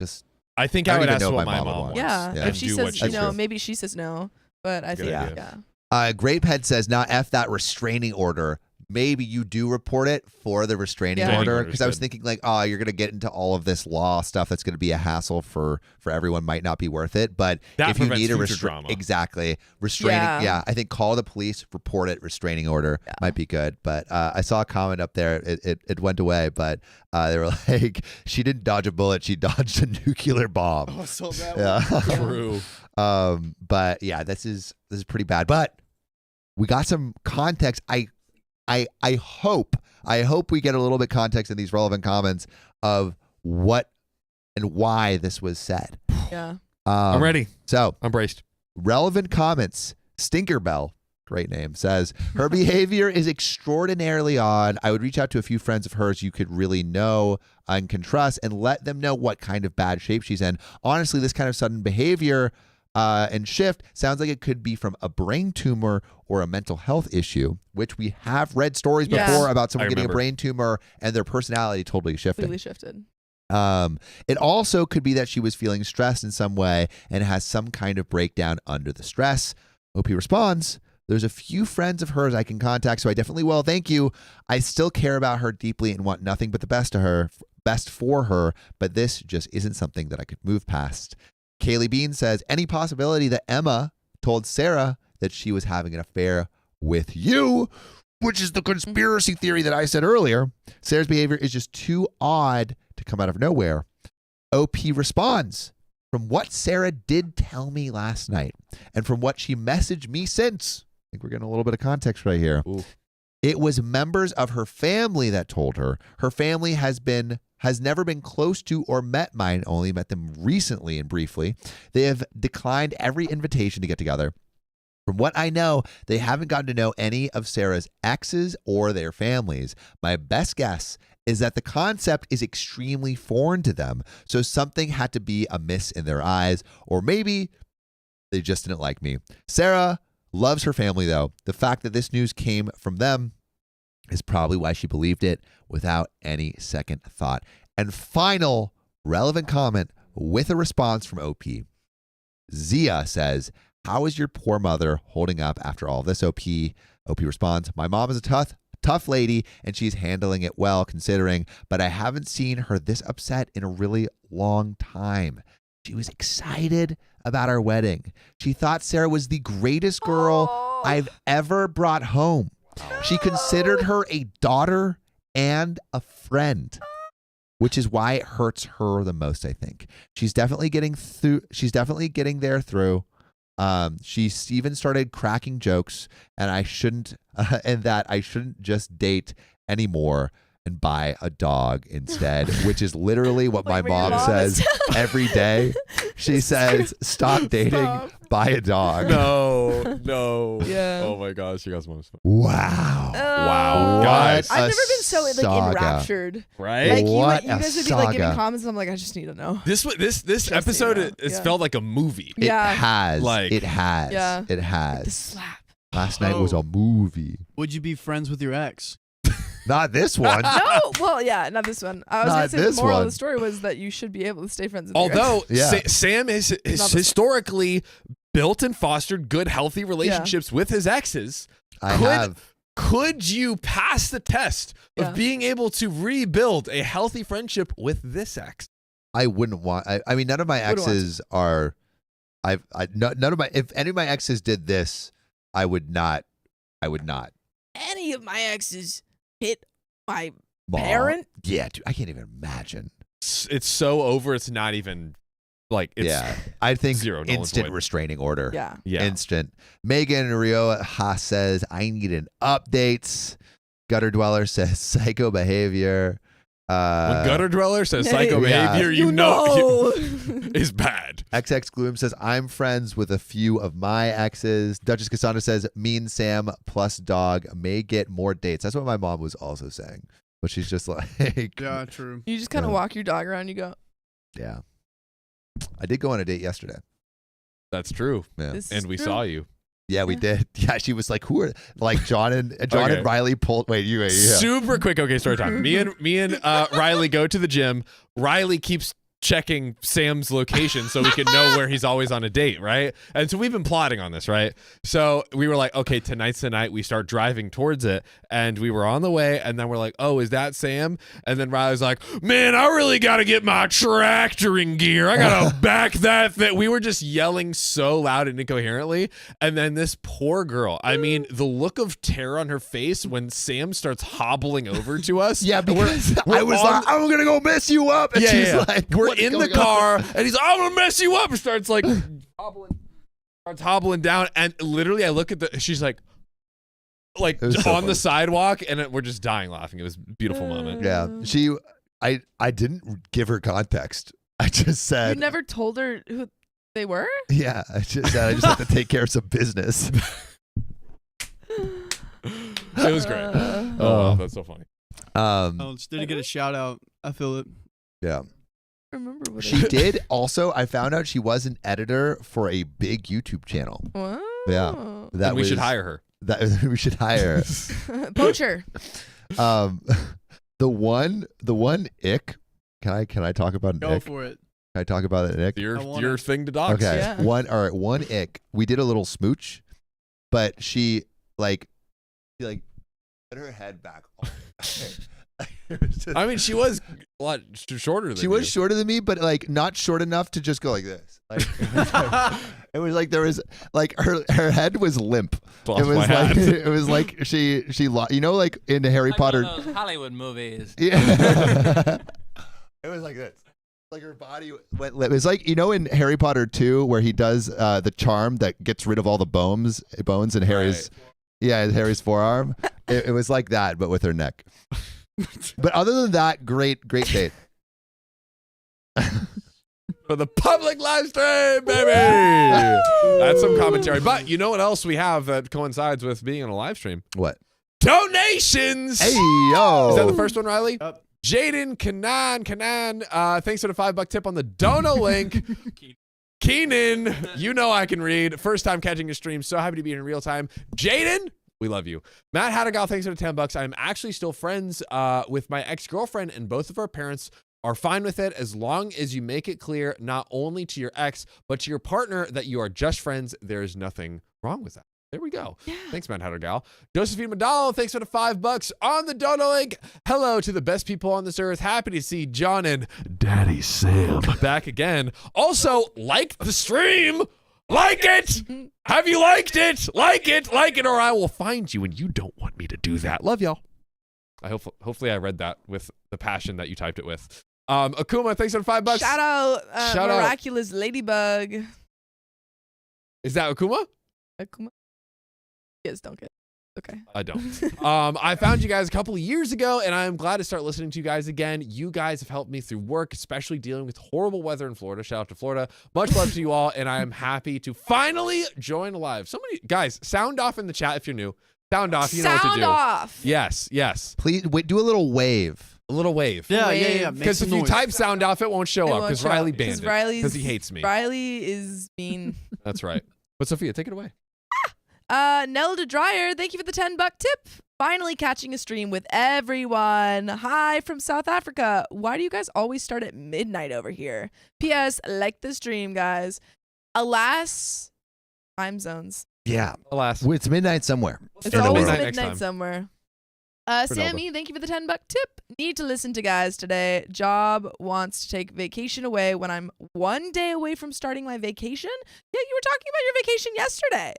just I think I I don't would even ask know what what my my mom mom would wants. Yeah. Yeah. If she Do what says, she you know, wants. maybe she says no, but I Good think, idea. yeah. Grapehead says, "Now F that restraining order." Maybe you do report it for the restraining Yeah. order, Restraining because I was order's thinking like, oh, you're gonna get into all of this law stuff that's gonna be a hassle for everyone, might not be worth it. But That if you prevents need a future drama. exactly restraining, Yeah. I think call the police, report it, restraining order Yeah. might be good. But I saw a comment up there, it went away, but they were like, she didn't dodge a bullet, she dodged a nuclear bomb. Oh, so that Yeah. True. But yeah, this is pretty bad. But we got some context. I hope we get a little bit context in these relevant comments of what and why this was said. Yeah. I'm ready. So I'm braced. relevant comments. Stinkerbell, great name, says her behavior is extraordinarily odd. I would reach out to a few friends of hers you could really know and can trust and let them know what kind of bad shape she's in. Honestly, this kind of sudden behavior and shift sounds like it could be from a brain tumor or a mental health issue, which we have read stories Yes. before about someone I getting a remember. brain tumor and their personality totally shifting. Completely shifted. It also could be that she was feeling stressed in some way and has some kind of breakdown under the stress. OP responds, there's a few friends of hers I can contact, so I definitely will. Thank you. I still care about her deeply and want nothing but the best for her, but this just isn't something that I could move past. Kaylee Bean says, any possibility that Emma told Sarah that she was having an affair with you, which is the conspiracy theory that I said earlier. Sarah's behavior is just too odd to come out of nowhere. OP responds, from what Sarah did tell me last night and from what she messaged me since, I think we're getting a little bit of context right here. Ooh. It was members of her family that told her. Her family has never been close to or met mine, only met them recently and briefly. They have declined every invitation to get together. From what I know, they haven't gotten to know any of Sarah's exes or their families. My best guess is that the concept is extremely foreign to them, so something had to be amiss in their eyes, or maybe they just didn't like me. Sarah loves her family, though. The fact that this news came from them is probably why she believed it without any second thought. And final relevant comment with a response from OP. Zia says, how is your poor mother holding up after all this, OP? OP responds, my mom is a tough lady, and she's handling it well considering, but I haven't seen her this upset in a really long time. She was excited about our wedding. She thought Sarah was the greatest girl I've ever brought home. She considered her a daughter and a friend, which is why it hurts her the most, I think. She's definitely getting there through. She even started cracking jokes, and I shouldn't just date anymore and buy a dog instead, which is literally what my mom says every day. She says, stop dating, buy a dog. No. Yeah. Oh my gosh, you guys want to. Wow. Wow, guys. I've never been so saga. enraptured. Right? Like What you a guys would be like giving saga. comments, and I'm like, I just need to know. This episode it's felt like a movie. It Yeah. has. Like- it has. Yeah. It The has. slap. Last night was a movie. Would you be friends with your ex? Not this one. No, well, yeah, not this one. I was Not gonna say the this moral of one. the story was that you should be able to stay friends with your Although Yeah. Sam has Not the- historically built and fostered good, healthy relationships with his exes. I have. Could you pass the test Yeah. of being able to rebuild a healthy friendship with this ex? I wouldn't want. I mean, none of my Wouldn't want exes are. None of my. If any of my exes did this, I would not. I would not. Any of my exes hit my Mom. parent? Yeah, dude, I can't even imagine. It's so over. It's not even like it's Yeah, I think zero, null and instant void. restraining order. Yeah. Yeah. Instant. Megan Rio Haas says, I need an update. Gutter Dweller says, psycho behavior. When Gutter Dweller says psycho Yeah. behavior, you know is bad. XX Gloom says, I'm friends with a few of my exes. Duchess Cassandra says, me and Sam plus dog may get more dates. That's what my mom was also saying. But she's just like, Yeah, true. You just kind of Yeah. walk your dog around. You go, yeah. I did go on a date yesterday. That's true. Yeah. this And is we true. saw you. Yeah, we did. Yeah, she was like, who are, like, John and Okay. Riley pulled, wait, you, yeah. Super quick. Okay, story time. Me and Riley go to the gym. Riley keeps checking Sam's location so we can know where he's always on a date, right? And so we've been plotting on this, right? So we were like, okay, tonight's the night. We start driving towards it, and we were on the way, and then we're like, oh, is that Sam? And then Riley's like, man, I really got to get my tractor in gear. I got to back that thing. We were just yelling so loud and incoherently, and then this poor girl, I mean, the look of terror on her face when Sam starts hobbling over to us. Yeah, because we're I was on- like, I'm going to go mess you up. And she's like, we're "What is in the going on?" car, and he's like, I'm gonna mess you up. And starts like hobbling down, and literally, I look at she's like It was so on the funny. sidewalk, and we're just dying laughing. It was a beautiful moment. Yeah, I didn't give her context. I just You said, never told her who they were? yeah, I just said I just have to take care of some business. It was great. Uh, Oh, that's so funny. Oh, just didn't get a shout out. I feel it. Yeah, remember what she did. Also, I found out she was an editor for a big YouTube channel. Wow. Yeah. That And we should hire her. That we should hire her. Poacher. The one ick. Can I talk about an Go ick? for it. Can I talk about an ick? I Your want your it. thing to dogs. Okay. Yeah. One ick. We did a little smooch, but she put her head back. It was just- I mean, she was a lot shorter than she was you. shorter than me, but like not short enough to just go like this. Like it was like there was like her head was limp. Lost It was my like hat. it was like she you know, like in Harry Potter. One of those Hollywood movies. Yeah. It was like this. Like her body went limp. It's like, you know, in Harry Potter 2 where he does the charm that gets rid of all the bones in Harry's Harry's forearm. It was like that, but with her neck. But other than that, great date. For the public live stream, baby. That's some commentary. But you know what else we have that coincides with being on a live stream? What? Donations. Hey, yo. Is that the first one, Riley? Yep. Jaden Kanan, thanks for the $5 tip on the dono link. Keenan, you know I can read. First time catching a stream. So happy to be here in real time. Jaden, we love you. Matt Haddogal, thanks for the $10. I'm actually still friends with my ex-girlfriend, and both of our parents are fine with it as long as you make it clear not only to your ex, but to your partner that you are just friends. There is nothing wrong with that. There we go. Yeah. Thanks, Matt Haddogal. Josephine Madal, thanks for the $5 on the dono link. Hello to the best people on this earth. Happy to see John and Daddy Sam back again. Also, like the stream. Like it. Have you liked it? Like it, or I will find you, and you don't want me to do that. Love y'all. Hopefully I read that with the passion that you typed it with. Akuma, thanks for the $5. Shout out, Shout out. Miraculous Ladybug. Is that Akuma? Akuma? Yes, don't get it. Okay. I don't. I found you guys a couple of years ago, and I'm glad to start listening to you guys again. You guys have helped me through work, especially dealing with horrible weather in Florida. Shout out to Florida. Much love to you all, and I am happy to finally join live. Somebody, guys, sound off in the chat if you're new. Sound off. You know what to do. Sound off. Yes. Please do a little wave. A little wave. Yeah. Make Because if you type sound off, it won't show up because Riley banned it. Because he hates me. Riley is mean. That's right. But Sophia, take it away. Nelda Dreyer, thank you for the $10 tip. Finally catching a stream with everyone. Hi from South Africa. Why do you guys always start at midnight over here? P.S. Like the stream, guys. Alas, time zones. Yeah. Alas. It's midnight somewhere. It's in the always world. Next time. midnight somewhere. For Sammy, thank you for the $10 tip. Need to listen to guys today. Job wants to take vacation away when I'm 1 day away from starting my vacation. Yeah, you were talking about your vacation yesterday.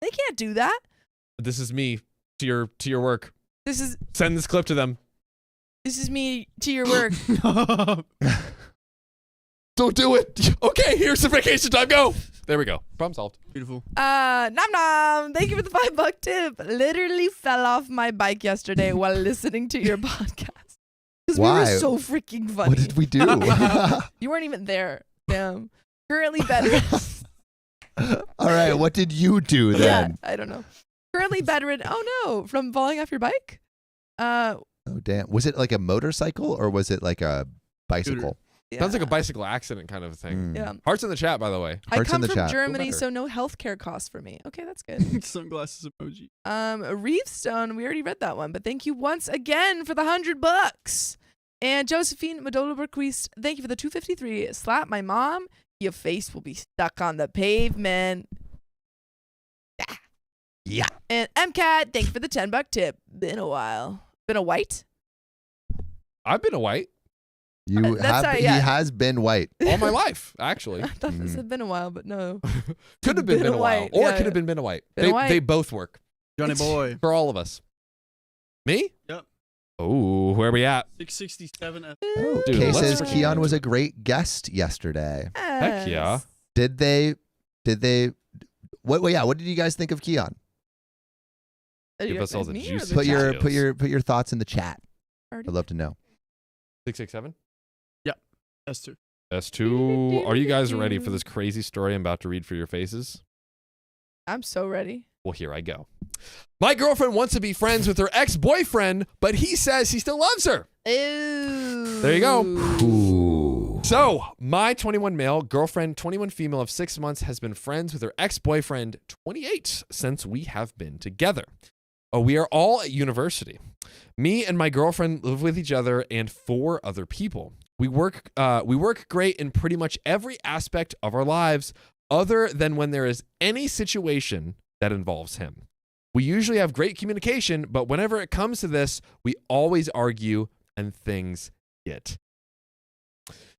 They can't do that. This is me to your work. This is Send this clip to them. me to your work. Don't do it. Okay, here's the vacation time. Go. There we go. Problem solved. Beautiful. Nom nom. Thank you for the $5 tip. Literally fell off my bike yesterday while listening to your podcast. Because we Why? were so freaking funny. What did we do? You weren't even there. Damn. Currently bedridden. All right, what did you do then? Yeah, I don't know. Currently bedridden. Oh no, from falling off your bike? Oh damn. Was it like a motorcycle or was it like a bicycle? Yeah. Sounds like a bicycle accident kind of a thing. Mm. Yeah. Hearts in the chat, by the way. I Hearts in come the from chat. Germany, better. so no healthcare costs for me. Okay, that's good. Sunglasses emoji. Reefstone, we already read that one, but thank you once again for the $100. And Josephine Madola Berquist, thank you for the 253. Slap my mom. Your face will be stuck on the pavement. Yeah. And MCAT, thank you for the $10 tip. Been a while. Been a white? I've been a white You That's have not yet. he has been white. all my life, actually. I thought this had been a while, but no. Could have been a while. white. Or Yeah, it could have yeah. been a white. Been a white. They both work. Johnny boy. For all of us. Me? Yep. Oh, where we at? 667. Oh, Dude, Kay let's says freaking Keon do was it. a great guest yesterday. Heck yeah. Did they what did you guys think of Keon? Give us all the juicy Put your details. put your thoughts in the chat. I'd love to know. 667? S2. S2. Are you guys ready for this crazy story I'm about to read for your faces? I'm so ready. Well, here I go. My girlfriend wants to be friends with her ex-boyfriend, but he says he still loves her. Ew. There you go. Ooh. So, my 21 male girlfriend, 21 female of 6 months, has been friends with her ex-boyfriend, 28, since we have been together. We are all at university. Me and my girlfriend live with each other and 4 other people. We work great in pretty much every aspect of our lives, other than when there is any situation that involves him. We usually have great communication, but whenever it comes to this, we always argue and things get.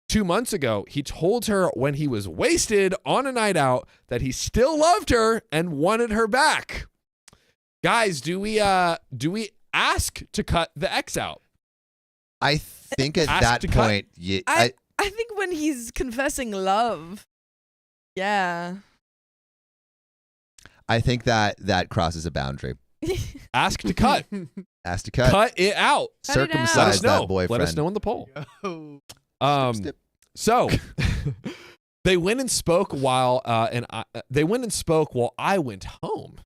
2 months ago, he told her when he was wasted on a night out that he still loved her and wanted her back. Guys, do we ask to cut the ex out? I think at Ask that to cut? point, I think when he's confessing love, yeah. I think that crosses a boundary. Ask to cut. Ask to cut. Cut it out. Cut it out. Let us Circumcise know. that boyfriend. Let us know in the poll. Snip. So they went and spoke while they went and spoke while I went home.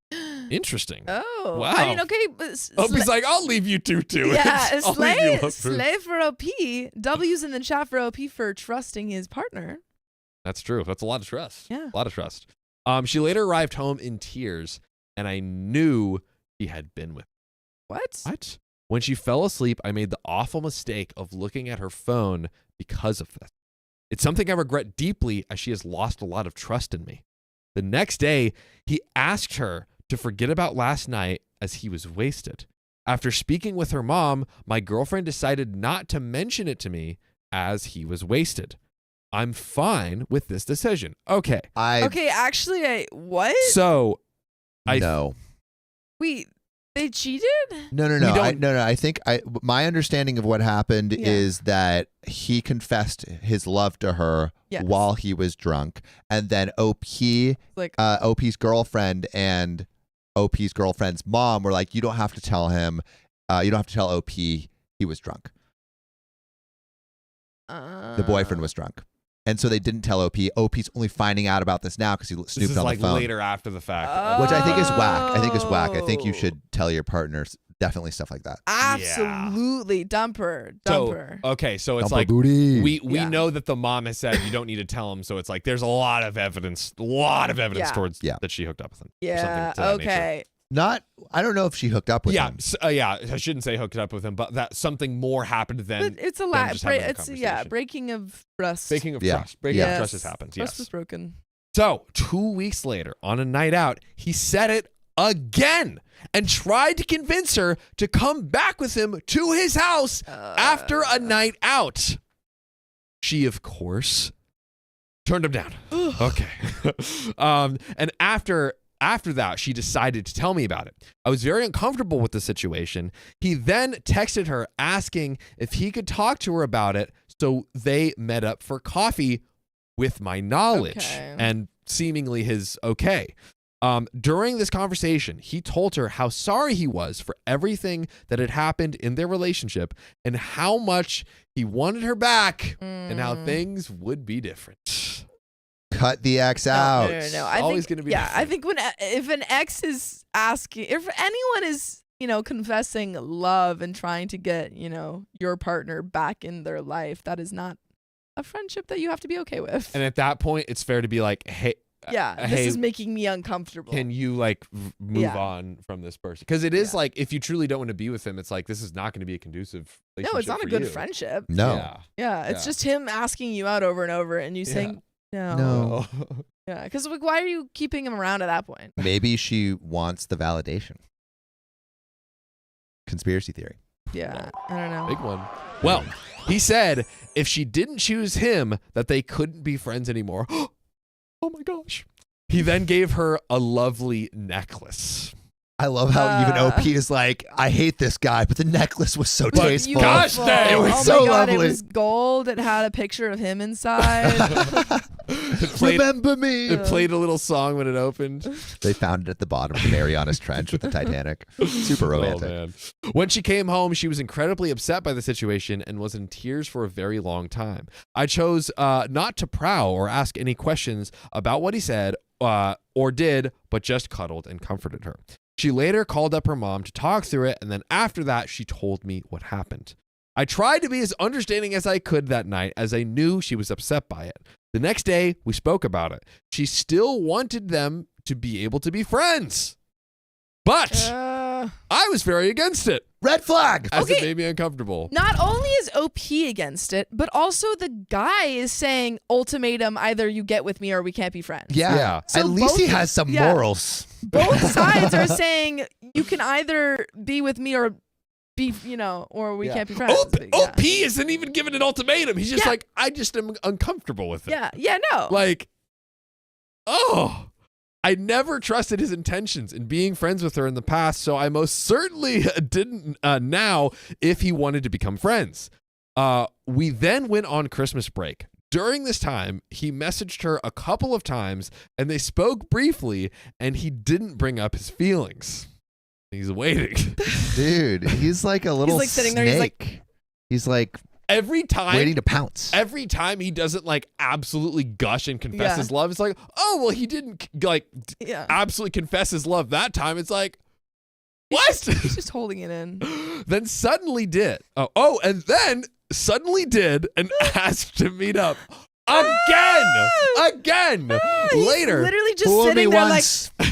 Interesting. Oh, Wow. I mean, okay, but Opie's like, I'll leave you two to it. yeah, I'll leave you up to it. slay for OP. W's in the chat for OP for trusting his partner. That's true. That's a lot of trust. Yeah. A lot of trust. She later arrived home in tears, and I knew he had been with her. What? When she fell asleep, I made the awful mistake of looking at her phone because of this. It's something I regret deeply, as she has lost a lot of trust in me. The next day, he asked her to forget about last night as he was wasted. After speaking with her mom, my girlfriend decided not to mention it to me as he was wasted. I'm fine with this decision. Okay. Okay, actually, what? So, No. Wait, they cheated? No. We don't- No. I think my understanding of what happened Yeah. is that he confessed his love to her Yes. while he was drunk, and then Like, OP's girlfriend and OP's girlfriend's mom were like, "You don't have to tell him. You don't have to tell OP he was drunk. The boyfriend was drunk." And so they didn't tell OP. OP's only finding out about this now because he this snooped is on like the phone. later after the fact. Which I think is whack. I think you Oh. should tell your partners definitely stuff like that. Absolutely. Dumper. Okay, so it's Dump a like booty. we Yeah. know that the mom has said you don't need to tell him, so it's like there's a lot of evidence Yeah. towards Yeah. that she hooked up with him. or Yeah. something to that nature. Okay. I don't know if she hooked up with Yeah, him. I shouldn't say hooked up with him, but that something more happened than But it's a them lot. just having a It's conversation. breaking of trust. breaking of Yeah. trust. Breaking Yeah. of trust has happened. Trust Yes. was broken. So 2 weeks later, on a night out, he said it again and tried to convince her to come back with him to his house after a night out. She, of course, turned him down. Okay. And after that, she decided to tell me about it. I was very uncomfortable with the situation. He then texted her asking if he could talk to her about it, so they met up for coffee with my knowledge Okay. and seemingly his okay. During this conversation, he told her how sorry he was for everything that had happened in their relationship and how much he wanted her back and how things would be different. Cut the ex out. No. It's always think, gonna be yeah, I different. think if an ex is asking, if anyone is, confessing love and trying to get, your partner back in their life, that is not a friendship that you have to be okay with. And at that point, it's fair to be like, hey, This hey, is making me uncomfortable. can you move Yeah. on from this person? Because it is Yeah. like, if you truly don't want to be with him, it's like, this is not going to be a conducive relationship. No, it's not a for good you. friendship. No. Yeah. Yeah, it's Yeah. just him asking you out over and over and you saying no. Yeah, because why are you keeping him around at that point? Maybe she wants the validation. Conspiracy theory. Yeah, I don't know. Big one. Well, he said if she didn't choose him, that they couldn't be friends anymore. Oh my gosh. He then gave her a lovely necklace. I love how even OP is like, I hate this guy, but the necklace was so tasteful. gosh dang. It was oh so my God, lovely. It was gold. It had a picture of him inside. Remember me. It played a little song when it opened. They found it at the bottom of the Marianas Trench with the Titanic. Super romantic. Oh, man. When she came home, she was incredibly upset by the situation and was in tears for a very long time. I chose not to prowl or ask any questions about what he said or did, but just cuddled and comforted her. She later called up her mom to talk through it, and then after that, she told me what happened. I tried to be as understanding as I could that night, as I knew she was upset by it. The next day, we spoke about it. She still wanted them to be able to be friends. But I was very against it, Red flag. as it Okay. made me uncomfortable. Not only is OP against it, but also the guy is saying ultimatum: either you get with me or we can't be friends. Yeah. Yeah. So At least he both- has some yeah. morals. Both sides are saying you can either be with me or be, or we Yeah. can't be friends. OP isn't even giving an ultimatum. He's just like, I just am uncomfortable with it. Yeah, no. Like, I never trusted his intentions in being friends with her in the past, so I most certainly didn't now if he wanted to become friends. We then went on Christmas break. During this time, he messaged her a couple of times, and they spoke briefly, and he didn't bring up his feelings. He's waiting. Dude, he's like a little like sitting snake. there, He's like Every time, waiting to pounce. Every time he doesn't like absolutely gush and confess his love, it's like, oh, well, he didn't like absolutely confess his love that time. It's like, what? He's just holding it in. Then suddenly did. And then suddenly did and asked to meet up again. Later. Literally just Fool me sitting there once. like,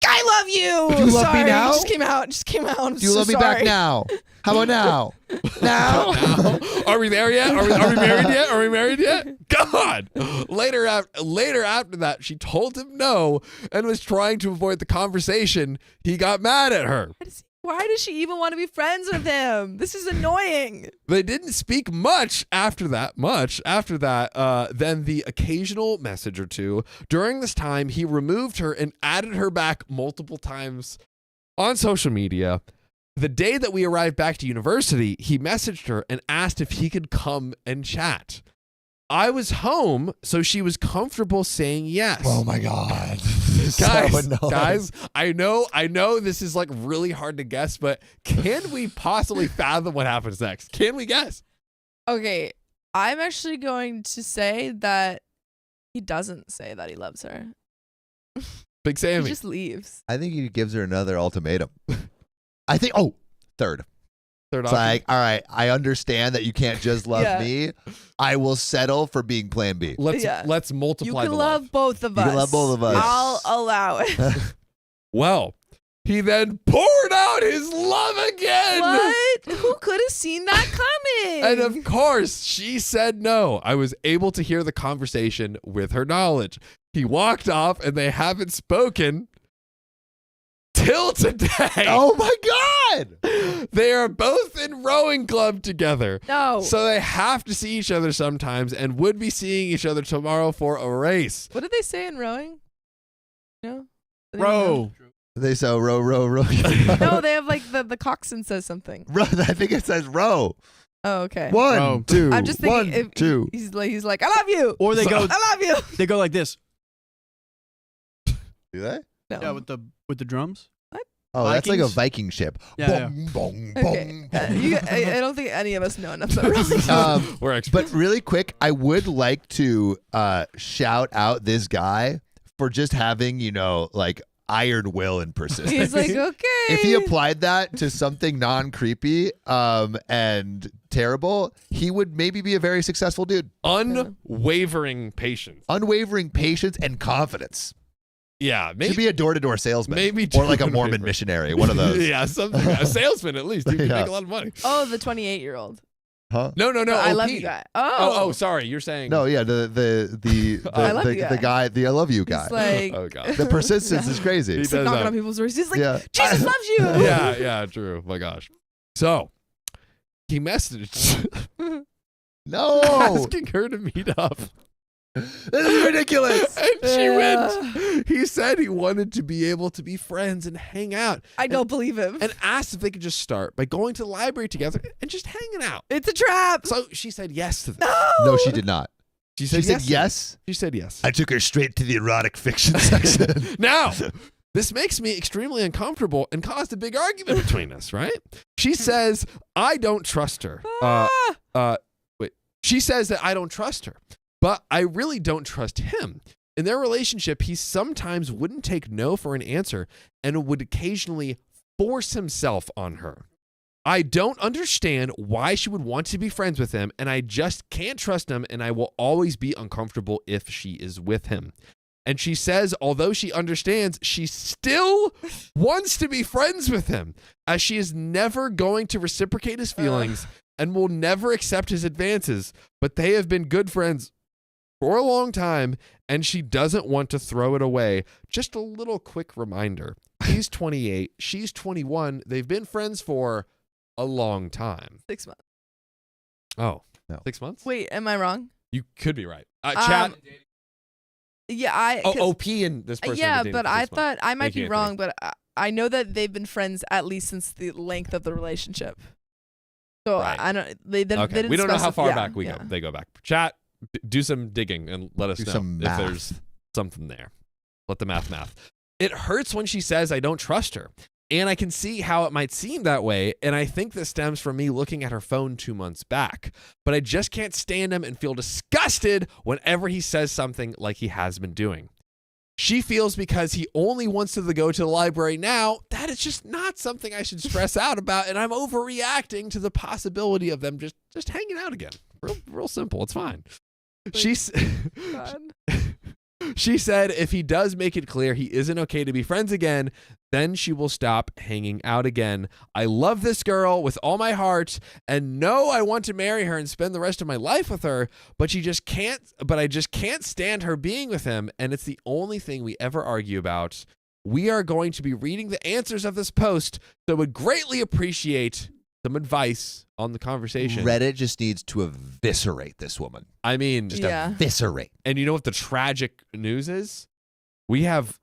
I love you. Do you love me now? Just came out. I'm Do you so love me sorry. back now? How about now? Now? Are we there yet? Are we married yet? Are we married yet? God. Later after that, she told him no and was trying to avoid the conversation. He got mad at her. Why does she even want to be friends with him? This is annoying. They didn't speak much after that. Then the occasional message or two. During this time, he removed her and added her back multiple times on social media. The day that we arrived back to university, he messaged her and asked if he could come and chat. I was home, so she was comfortable saying yes. Oh my God. Guys, I know this is like really hard to guess, but can we possibly fathom what happens next? Can we guess? Okay, I'm actually going to say that he doesn't say that he loves her. Big Sammy. He just leaves. I think he gives her another ultimatum. I think, third. Third It's option. like, all right, I understand that you can't just love me. I will settle for being plan B. Let's multiply You can the love both of us. You can love both of us. I'll allow it. Well, he then poured out his love again. What? Who could have seen that coming? And of course, she said no. I was able to hear the conversation with her knowledge. He walked off and they haven't spoken till today. Oh my God. They are both in rowing club together. No. So they have to see each other sometimes and would be seeing each other tomorrow for a race. What did they say in rowing? No? Row. They say row. No, they have like the coxswain says something. Row. I think it says row. Oh, okay. 1, Row. 2. I'm just thinking 1, 2. he's like, I love you. Or they go I love you. they go like this. Do they? No. Yeah, with the drums. Oh, that's like a Vikings? Viking ship. Yeah, Bong, bong, Okay. bong, bong. I don't think any of us know enough about rowing. We're experts. But really quick, I would like to shout out this guy for just having, like iron will and persistence. He's like, okay. If he applied that to something non-creepy and terrible, he would maybe be a very successful dude. Unwavering patience. Unwavering patience and confidence. Yeah, Should be a door-to-door salesman. maybe or like a Mormon unwavering. missionary. One of those. Yeah, something. A salesman at least. You can Yeah. make a lot of money. Oh, the 28-year-old. Huh? No. I OP. love you guy. Oh, sorry. You're saying No, yeah, the I love you the guy, the I love you guy. He's like, Oh god. The persistence is crazy. He he's like does knocking that. on people's doors. He's like, Yeah. Jesus loves you. Yeah, true. My gosh. So he messaged No, asking her to meet up. this is ridiculous. And she went. He said he wanted to be able to be friends and hang out. I don't believe him. And asked if they could just start by going to the library together and just hanging out. It's a trap. So she said yes to that. No, she did not. She She said to yes. that. She said yes. I took her straight to the erotic fiction section. Now, this makes me extremely uncomfortable and caused a big argument between us, right? She says, I don't trust her. She says that I don't trust her, but I really don't trust him. In their relationship, he sometimes wouldn't take no for an answer and would occasionally force himself on her. I don't understand why she would want to be friends with him, and I just can't trust him, and I will always be uncomfortable if she is with him. And she says, although she understands, she still wants to be friends with him, as she is never going to reciprocate his feelings and will never accept his advances. But they have been good friends for a long time, and she doesn't want to throw it away. Just a little quick reminder. He's 28. She's 21. They've been friends for a long time. 6 months. Oh, No. 6 months? Wait, am I wrong? You could be right. Chat. Yeah, OP and this person. yeah, have been dating but for I 6 months. thought I might Thank be you, wrong, Anthony. but I know that they've been friends at least since the length of the relationship. So Right. I don't. They Okay. didn't We don't know how specify- far yeah, back yeah. they go back. Chat, do some digging and let us Do know some if math. there's something there. Let the math. It hurts when she says I don't trust her. And I can see how it might seem that way, and I think this stems from me looking at her phone 2 months back. But I just can't stand him and feel disgusted whenever he says something like he has been doing. She feels because he only wants to go to the library now, that is just not something I should stress out about, and I'm overreacting to the possibility of them just hanging out again. Real simple. It's fine. God. She said if he does make it clear he isn't okay to be friends again, then she will stop hanging out again. I love this girl with all my heart and know I want to marry her and spend the rest of my life with her, but I just can't stand her being with him, and it's the only thing we ever argue about. We are going to be reading the answers of this post, so would greatly appreciate some advice on the conversation. Reddit just needs to eviscerate this woman. I mean, Just Yeah. eviscerate. and you know what the tragic news is? We have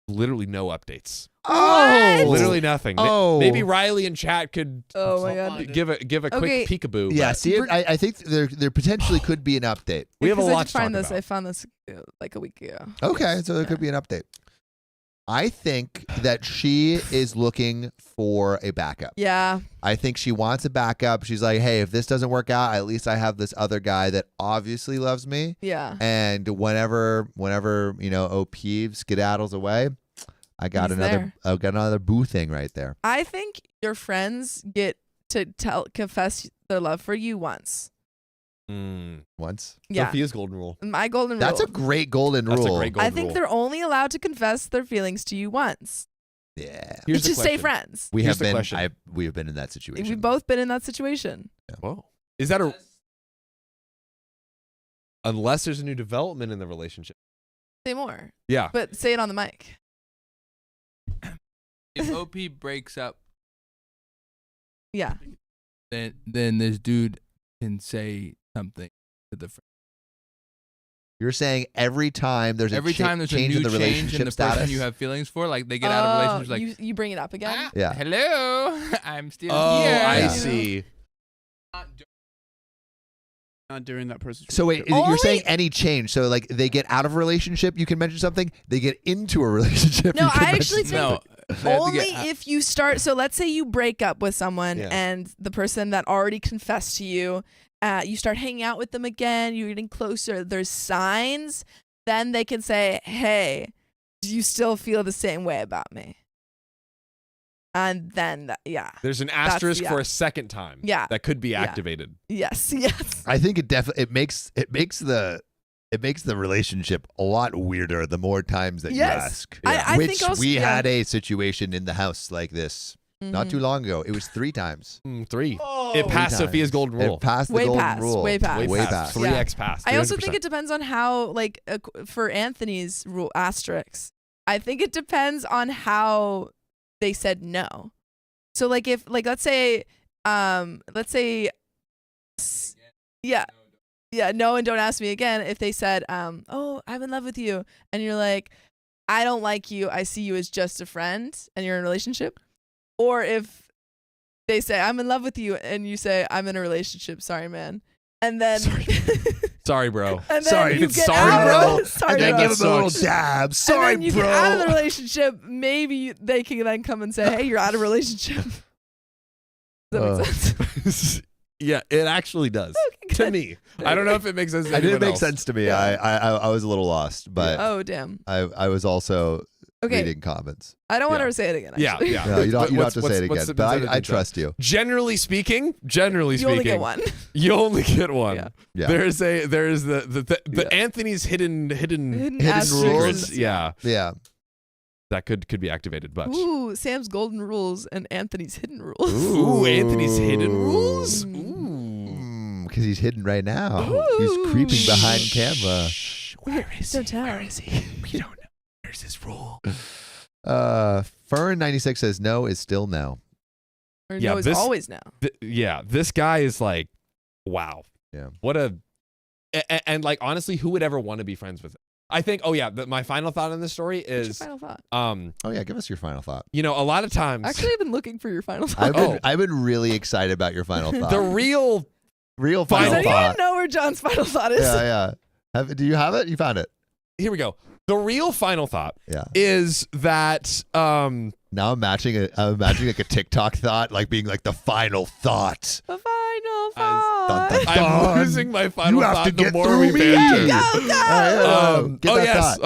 literally no updates. What? Literally nothing. Oh. Maybe Riley in chat could Oh my God. give a Okay. quick peekaboo. Yeah, but see, I think there potentially could be an update. we have a Because I lot did to talk find this. about. I found this like a week ago. Okay, so there could be an update. I think that she is looking for a backup. Yeah. I think she wants a backup. She's like, hey, if this doesn't work out, at least I have this other guy that obviously loves me. Yeah. And whenever OP skedaddles away, I got He's another boo thing right there. I think your friends get to confess their love for you once. Once. Yeah. Sophia's golden rule. My golden rule. That's a great golden rule. That's a great golden I think rule. they're only allowed to confess their feelings to you once. Yeah. Here's It's the just stay question. friends. We Here's have the been question. we have been in that situation. We've both been in that situation. Whoa. Is that unless there's a new development in the relationship? Say more, Yeah. but say it on the mic. If OP breaks up, Yeah. then this dude can say something to the friend. You're saying every time there's Every time there's a change new in the change relationship in the status. person you have feelings for, like they get out of relationships, like you bring it up again. Yeah. hello, I'm still Oh, here. I Yeah. see. Not during that person's So wait, relationship. you're saying any change? So like they get out of a relationship, you can mention something. They get into a relationship. No, you can I actually mention think something. they have to only get- if you start. So let's say you break up with someone Yeah. and the person that already confessed to you, you start hanging out with them again. You're getting closer. There's signs. Then they can say, "Hey, do you still feel the same way about me?" And then, There's an asterisk yeah. for a second time. Yeah. That could be Yeah. activated. yes, yes. I think it definitely makes the relationship a lot weirder the more times that you Yes. ask. I Which think also- we yeah. had a situation in the house like this not too long ago. It was 3 times. 3. Oh. It passed 3 Sophia's times. golden rule. It passed the Way golden past, rule. way past. Way past. 3x passed. I also think 300%. it depends on how, like, for Anthony's rule asterisks. I think it depends on how they said no. So, like, if, like, let's say, yeah, no, and don't ask me again. If they said, oh, I'm in love with you, and you're like, I don't like you, I see you as just a friend, and you're in a relationship, or if they say, I'm in love with you, and you say, I'm in a relationship, sorry, man, and then. Sorry, bro. And then Sorry, you it's get sorry, out bro. Of, sorry, and then bro. give him a little Sucks. dab. Sorry, and then you bro. get out of the relationship. Maybe they can then come and say, "Hey, you're out of a relationship." Does that make sense? Yeah, it actually does. Okay, To good. me. I don't know if it makes sense to It didn't anyone make else. sense to me. Yeah. I was a little lost, but Oh damn. I was also Okay, reading comments. I don't want Yeah. her to say it again. Yeah, Actually. yeah. No, you don't What's- have to say it what's again. the But percentage I of trust you. Generally speaking, You only get one. you only get one. Yeah. Yeah. There is the Yeah. Anthony's hidden Hidden asterisks. secrets. Yeah, Yeah. that could be activated. But Ooh, Sam's golden rules and Anthony's hidden rules. Ooh, Anthony's hidden rules. Mm. Ooh. Because he's hidden right now. Ooh. He's creeping behind camera. Shh, where is Don't he? tell. Where is he? We don't know. Where's his rule? Fern96 says no is still no. Or no is always now. This guy is like, wow. Yeah. What a and like honestly, who would ever want to be friends with him? I think. Oh yeah, my final thought on this story is. What's your final thought? Oh yeah, give us your final thought. You know, a lot of times. Actually, I've been looking for your final thought. I've been really excited about your final thought. The real final Does thought. anyone know where John's final thought is? Yeah. Do you have it? You found it. Here we go. The real final thought Yeah. is that Now I'm imagining like a TikTok thought, like being like the final thought. The final thought. Dun, dun, I'm dun. losing my final You have thought to the get more through we me. banter. Go. Get that yes. thought.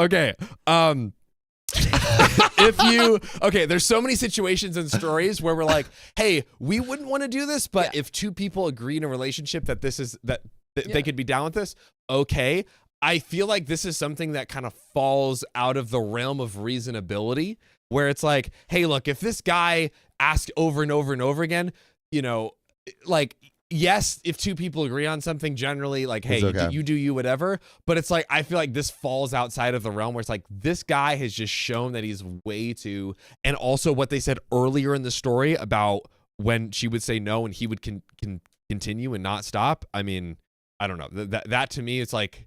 Okay. There's so many situations and stories where we're like, hey, we wouldn't want to do this, but if two people agree in a relationship that they could be down with this, okay. I feel like this is something that kind of falls out of the realm of reasonability, where it's like, hey, look, if this guy asked over and over and over again, you know, like, yes, if two people agree on something, generally, like, hey, okay. you do you, whatever. But it's like, I feel like this falls outside of the realm where it's like, this guy has just shown that he's way too, and also what they said earlier in the story about when she would say no and he would continue and not stop. I mean, I don't know. That to me, it's like,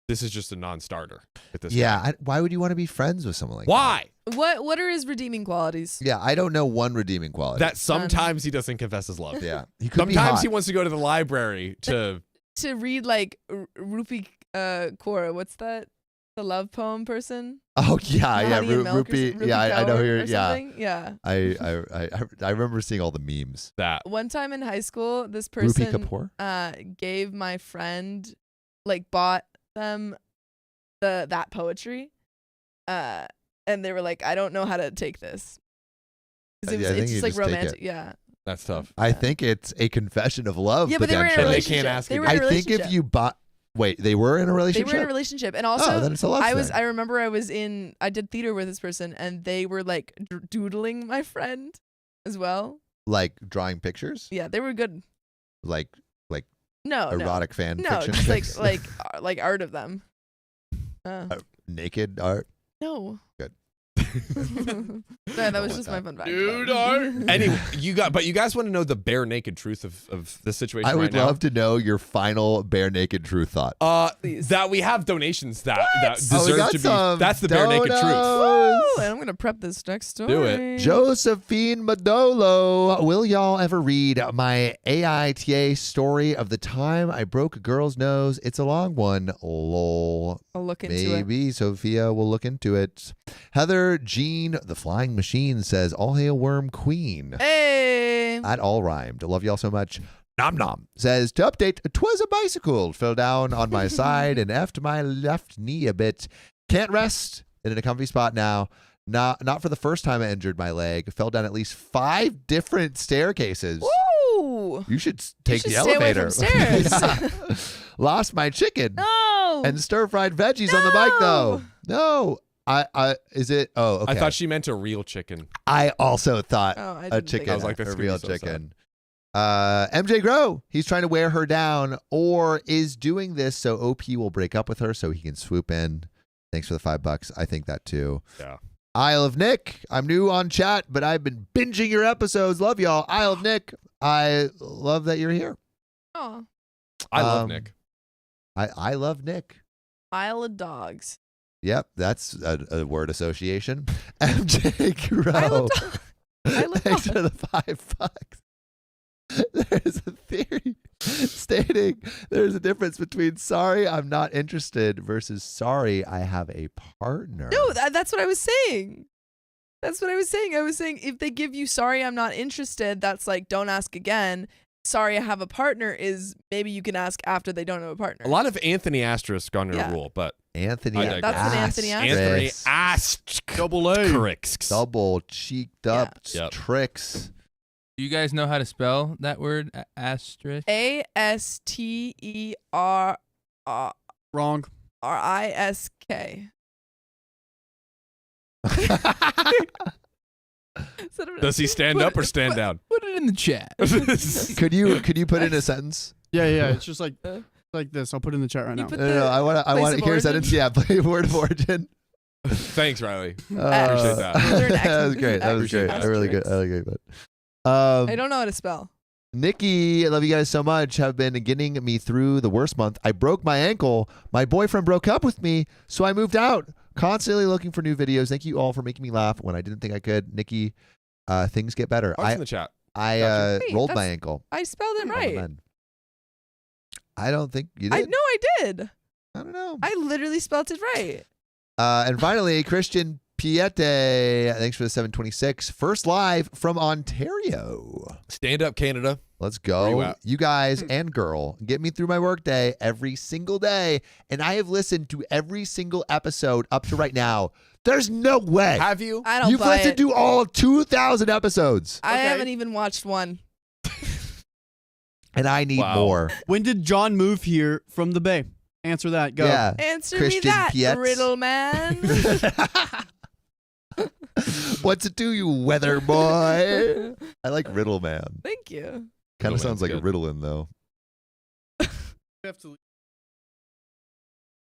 this is just a non-starter at this point. Why would you want to be friends with someone like Why? What are his redeeming qualities? that? Yeah, I don't know one redeeming quality. That sometimes he doesn't confess his love. Yeah, he could be Sometimes hot. he wants to go to the library to read like Rupi Kaur. What's that? The love poem person? Oh yeah, Honey and Milk or Rupi. Rupi Yeah, I know who Kaur you're. or Yeah, something? Yeah. I remember seeing all the memes. that. One time in high school, this Rupi person Kapoor. gave my friend, like, bought them that poetry, and they were like, I don't know how to take this. 'Cause I think it's you just like just take romantic. it. Yeah. That's tough. I think it's a confession of love. Yeah, but they were in a potentially. They can't relationship. ask They were again. in a I think if relationship. you bought. Wait, they were in a They relationship. were in a relationship, and also then it's a love thing. I remember I did theater with this person, and they were like doodling my friend as well. Like drawing pictures, Yeah, they were good. like No, erotic fan no, fiction, just pics? like art of them. Naked art. No. Good. No, that was just my fun fact. Dude art. Anyway, you guys want to know the bare naked truth of this situation I would right now? love to know your final bare naked truth thought. Please. That we have donations that Oh, we deserve got to be. some That's the bare naked truth. donos. Woo, and I'm gonna prep this next story. Do it. Josephine Madolo, will y'all ever read my AITA story of the time I broke a girl's nose? It's a long one. Lol. I'll look into it. Maybe Sophia will look into it. Heather Jean, the flying machine, says, all hail Worm Queen. Hey. That all rhymed. Love y'all so much. Nom Nom says, to update, 'twas a bicycle. Fell down on my side and effed my left knee a bit. Can't rest. In a comfy spot now. Not for the first time I injured my leg. Fell down at least 5 different staircases. Woo. You should take should the stay away elevator. from stairs. Yeah. Lost my chicken. No. And stir-fried veggies on the bike, though. No. Is it? Oh, okay. I thought she meant a real chicken. I also thought Oh, I a didn't think chicken, I was like, that. that's a gonna be real so sad. chicken. MJ Grow, he's trying to wear her down or is doing this so OP will break up with her so he can swoop in. Thanks for the $5. I think that too. Yeah. Isle of Nick, I'm new on chat, but I've been binging your episodes. Love y'all. Isle of Nick, I love that you're here. Oh, I love Nick. I love Nick. Isle of Dogs. Yep, that's a word association. MJ Grow. Isle of Dogs. Isle of Thanks Dogs. for the $5. There's a theory stating there's a difference between sorry I'm not interested versus sorry I have a partner. No, that's what I was saying. That's what I was saying. I was saying if they give you sorry I'm not interested, that's like don't ask again. Sorry I have a partner is maybe you can ask after they don't have a partner. A lot of Anthony asterisk on your Yeah. rule, but Anthony, Yeah, that's an Anthony Anthony asterisk. Double A. Correct. double cheeked up Yep. tricks. Do you guys know how to spell that word? Asterisk? ASTERRISK. Wrong. Does he stand up or stand down? Put it in the chat. Could you put in a sentence? Yeah. It's just like this. I'll put it in the chat right You now. put No, I want to place hear a of sentence. Yeah, play word of origin. Thanks, Riley. Appreciate that. That was great. That was Appreciate great. that. Really good. I like it. I don't know how to spell. Nikki, I love you guys so much. Have been getting me through the worst month. I broke my ankle. My boyfriend broke up with me, so I moved out. Constantly looking for new videos. Thank you all for making me laugh when I didn't think I could. Nikki, things get better. Hearts in the chat. I Wait, rolled my ankle. I spelled it on the right. mend. I don't think you did. I did. I don't know. I literally spelled it right. And finally, Christian Piete, thanks for the 726. First live from Ontario. Stand up, Canada. Let's Where you go. at? You guys and girl get me through my workday every single day. And I have listened to every single episode up to right now. There's no way. Have you? I don't You've buy listened it. to all 2,000 episodes. I Okay. haven't even watched one. And I need Wow. more. When did John move here from the Bay? Answer that. Go. Yeah. Answer Christian me that, Pietz. riddle man. What's it do, you weather boy? I like Riddle Man. Thank you. Kind Riddle of sounds Man's like a good. Ritalin, though.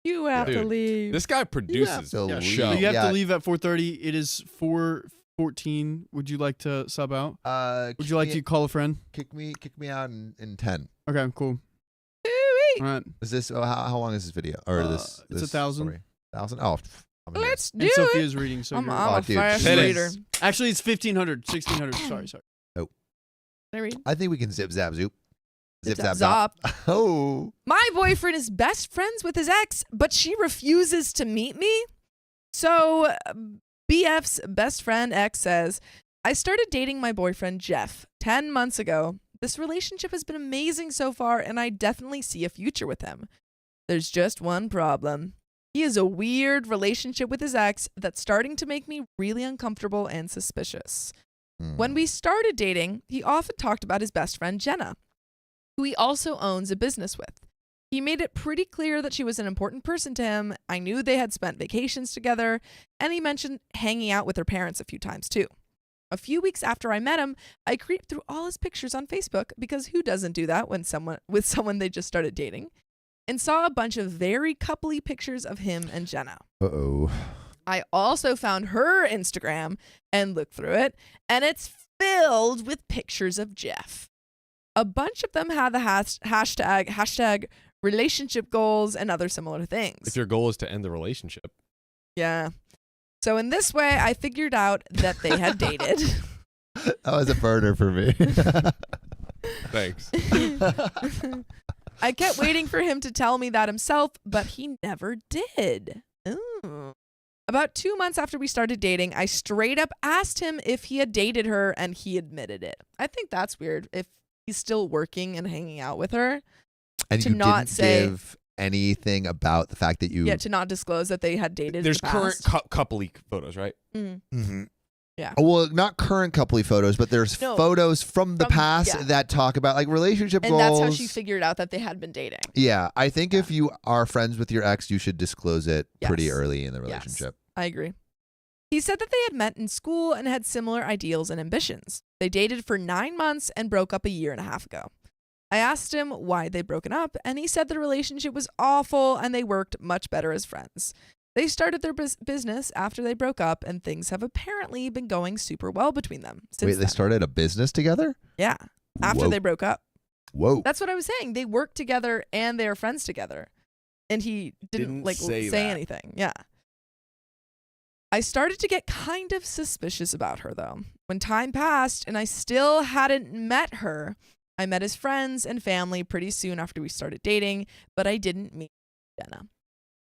You have to Dude, leave. This guy produces to a leave. show. You have Yeah. to leave at 4:30. It is 4:14. Would you like to sub out? Would you like to call a friend? kick me out in 10? Okay, cool. Ooh-wee. All right. Is this how long is this video or this? It's this 1,000. story? 1,000? Oh, I'm here. Let's do And it. Sophia's reading, so I'm you're- a dude, fast Hit it. reader. actually it's 1,500, 1,600. Sorry. Can I read? I think we can zip zap zoop. Zip Zap, zap zop. zop. Oh, My boyfriend is best friends with his ex, but she refuses to meet me. So BF's best friend ex says, I started dating my boyfriend Jeff 10 months ago. This relationship has been amazing so far, and I definitely see a future with him. There's just one problem. He has a weird relationship with his ex that's starting to make me really uncomfortable and suspicious. When we started dating, he often talked about his best friend Jenna, who he also owns a business with. He made it pretty clear that she was an important person to him. I knew they had spent vacations together, and he mentioned hanging out with her parents a few times too. A few weeks after I met him, I creeped through all his pictures on Facebook, because who doesn't do that when with someone they just started dating, and saw a bunch of very coupley pictures of him and Jenna. Uh-oh. I also found her Instagram and looked through it, and it's filled with pictures of Jeff. A bunch of them had the hashtag relationship goals and other similar things. If your goal is to end the relationship. Yeah. So in this way, I figured out that they had dated. That was a burner for me. Thanks. I kept waiting for him to tell me that himself, but he never did. Ooh. About 2 months after we started dating, I straight up asked him if he had dated her, and he admitted it. I think that's weird if he's still working and hanging out with her. And To you not didn't say- give anything about the fact that you. Yeah, to not disclose that they had dated. There's in the current past. couple-y photos, right? Mm. Mm-hmm. Yeah. Well, not current coupley photos, but there's No. photos from the From- past yeah. that talk about like relationship And goals. that's how she figured out that they had been dating. Yeah, I think if you are friends with your ex, you should disclose it pretty Yes. early in the Yes. relationship. I agree. He said that they had met in school and had similar ideals and ambitions. They dated for 9 months and broke up a year and a half ago. I asked him why they'd broken up, and he said the relationship was awful and they worked much better as friends. They started their business after they broke up, and things have apparently been going super well between them since Wait, they then. started a business together? Yeah, after Whoa. they broke up. Whoa. That's what I was saying. They worked together and they are friends together. And he didn't like say say that. anything. Yeah. I started to get kind of suspicious about her though. When time passed and I still hadn't met her, I met his friends and family pretty soon after we started dating, but I didn't meet Jenna.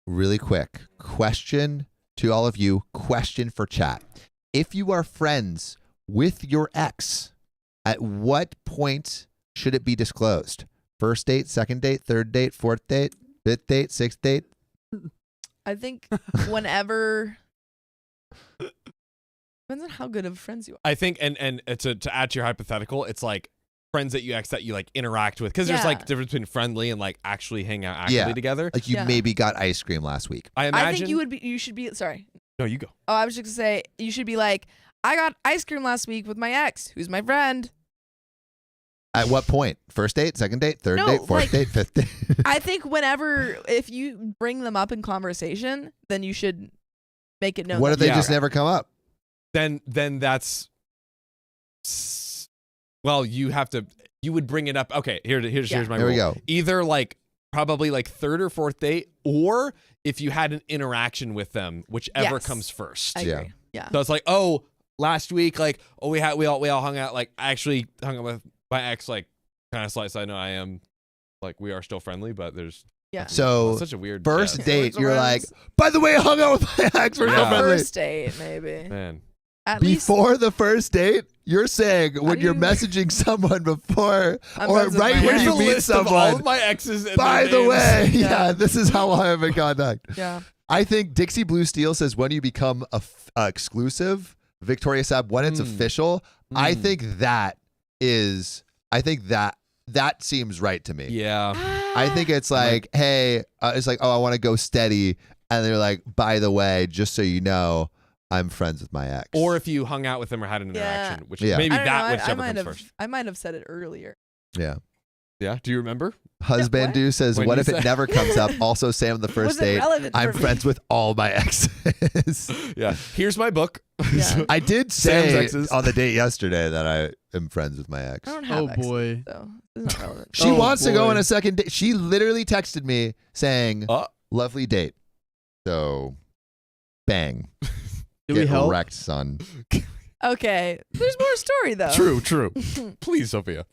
Really quick question to all of you, question for chat. If you are friends with your ex, at what point should it be disclosed? First date, second date, third date, fourth date, fifth date, sixth date? I think whenever depends on how good of friends you are. I think, and to add to your hypothetical, it's like friends that you like interact with, because there's Yeah. like difference between friendly and like actually hang out actively Yeah. together. Like you Yeah. maybe got ice cream last week. I imagine. I think you should be sorry. No, you go. Oh, I was just gonna say you should be like, I got ice cream last week with my ex, who's my friend. At what point? First date, second date, third No, date, fourth like- date, fifth date? I think whenever if you bring them up in conversation, then you should make it known. What that if they you're just out. never come up? Then that's well, you would bring it up. Okay, here's my There rule. we go. Either like probably like third or fourth date, or if you had an interaction with them, whichever Yes. comes first. I agree. Yeah. So it's like, oh, last week, like, oh, we all hung out. Like, I actually hung out with my ex. Like, kind of slight side note, I am, like, we are still friendly, but there's Yeah. So it's such a weird first yeah. date, Words you're around. like, by the way, I hung out with my ex. We're so Yeah. friendly. First date, maybe. Man. At least Before the first date, you're saying when do you're you- messaging someone before I'm or friends with right my when ex. you Here's a meet list of all someone. of my exes. And By their the names. way, Yeah. yeah, this is how long I'm in contact. Yeah. I think Dixie Blue Steel says when you become exclusive, Victoria Sabb, when it's official, I think that seems right to me. Yeah. I think it's like, hey, it's like, oh, I want to go steady. And they're like, by the way, just so you know, I'm friends with my ex. Or if you hung out with them or had an interaction, which Yeah. maybe I don't that know, whichever might comes have, first. I might have said it earlier. yeah. Yeah. Do you remember? Husbandu says, When what you if it said- never comes up? Also, say on the first Wasn't date, relevant I'm for me. friends with all my exes. Yeah. Here's my book. Yeah. I did Sam's say exes. on the date yesterday that I am friends with my ex. I don't have Oh exes, boy. so it's not relevant. She Oh, wants to go boy. on a second date. She literally texted me saying, Uh. lovely date. So, bang. Did we Get help? wrecked, son. Okay, there's more story though. True. Please, Sophia.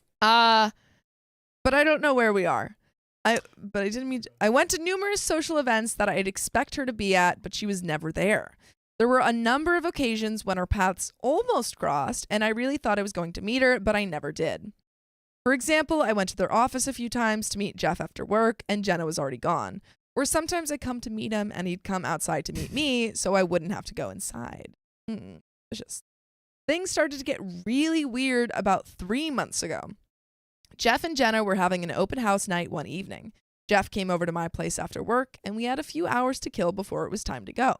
But I don't know where we are. I went to numerous social events that I'd expect her to be at, but she was never there. There were a number of occasions when our paths almost crossed, and I really thought I was going to meet her, but I never did. For example, I went to their office a few times to meet Jeff after work, and Jenna was already gone. Or sometimes I'd come to meet him, and he'd come outside to meet me, so I wouldn't have to go inside. Vicious. Things started to get really weird about 3 months ago. Jeff and Jenna were having an open house night one evening. Jeff came over to my place after work, and we had a few hours to kill before it was time to go.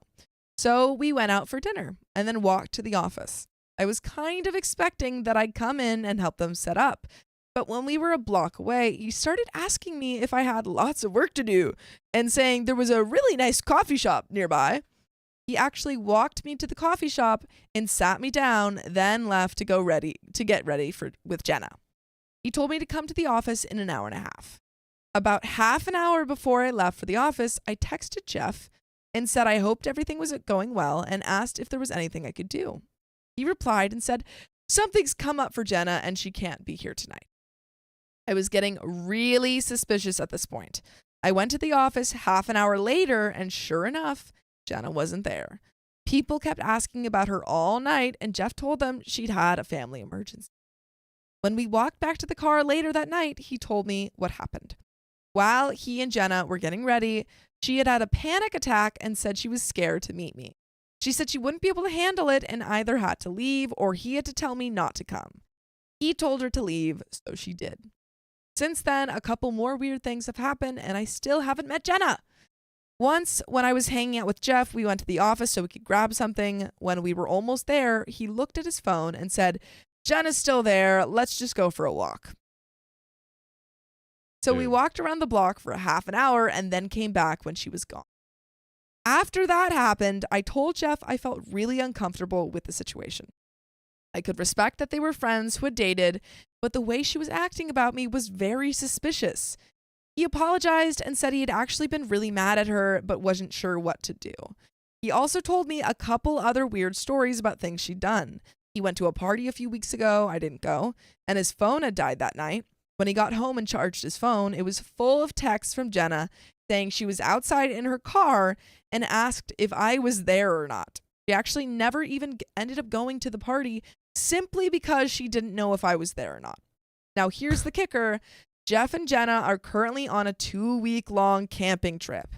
So we went out for dinner and then walked to the office. I was kind of expecting that I'd come in and help them set up. But when we were a block away, he started asking me if I had lots of work to do and saying there was a really nice coffee shop nearby. He actually walked me to the coffee shop and sat me down, then left to get ready with Jenna. He told me to come to the office in an hour and a half. About half an hour before I left for the office, I texted Jeff and said I hoped everything was going well and asked if there was anything I could do. He replied and said, something's come up for Jenna and she can't be here tonight. I was getting really suspicious at this point. I went to the office half an hour later and sure enough, Jenna wasn't there. People kept asking about her all night and Jeff told them she'd had a family emergency. When we walked back to the car later that night, he told me what happened. While he and Jenna were getting ready, she had had a panic attack and said she was scared to meet me. She said she wouldn't be able to handle it and either had to leave or he had to tell me not to come. He told her to leave, so she did. Since then, a couple more weird things have happened and I still haven't met Jenna. Once, when I was hanging out with Jeff, we went to the office so we could grab something. When we were almost there, he looked at his phone and said, Jenna's still there. Let's just go for a walk. So we Dude. walked around the block for a half an hour and then came back when she was gone. After that happened, I told Jeff I felt really uncomfortable with the situation. I could respect that they were friends who had dated, but the way she was acting about me was very suspicious. He apologized and said he had actually been really mad at her, but wasn't sure what to do. He also told me a couple other weird stories about things she'd done. He went to a party a few weeks ago, I didn't go, and his phone had died that night. When he got home and charged his phone, it was full of texts from Jenna saying she was outside in her car and asked if I was there or not. She actually never even ended up going to the party simply because she didn't know if I was there or not. Now, here's the kicker. Jeff and Jenna are currently on a 2-week-long camping trip.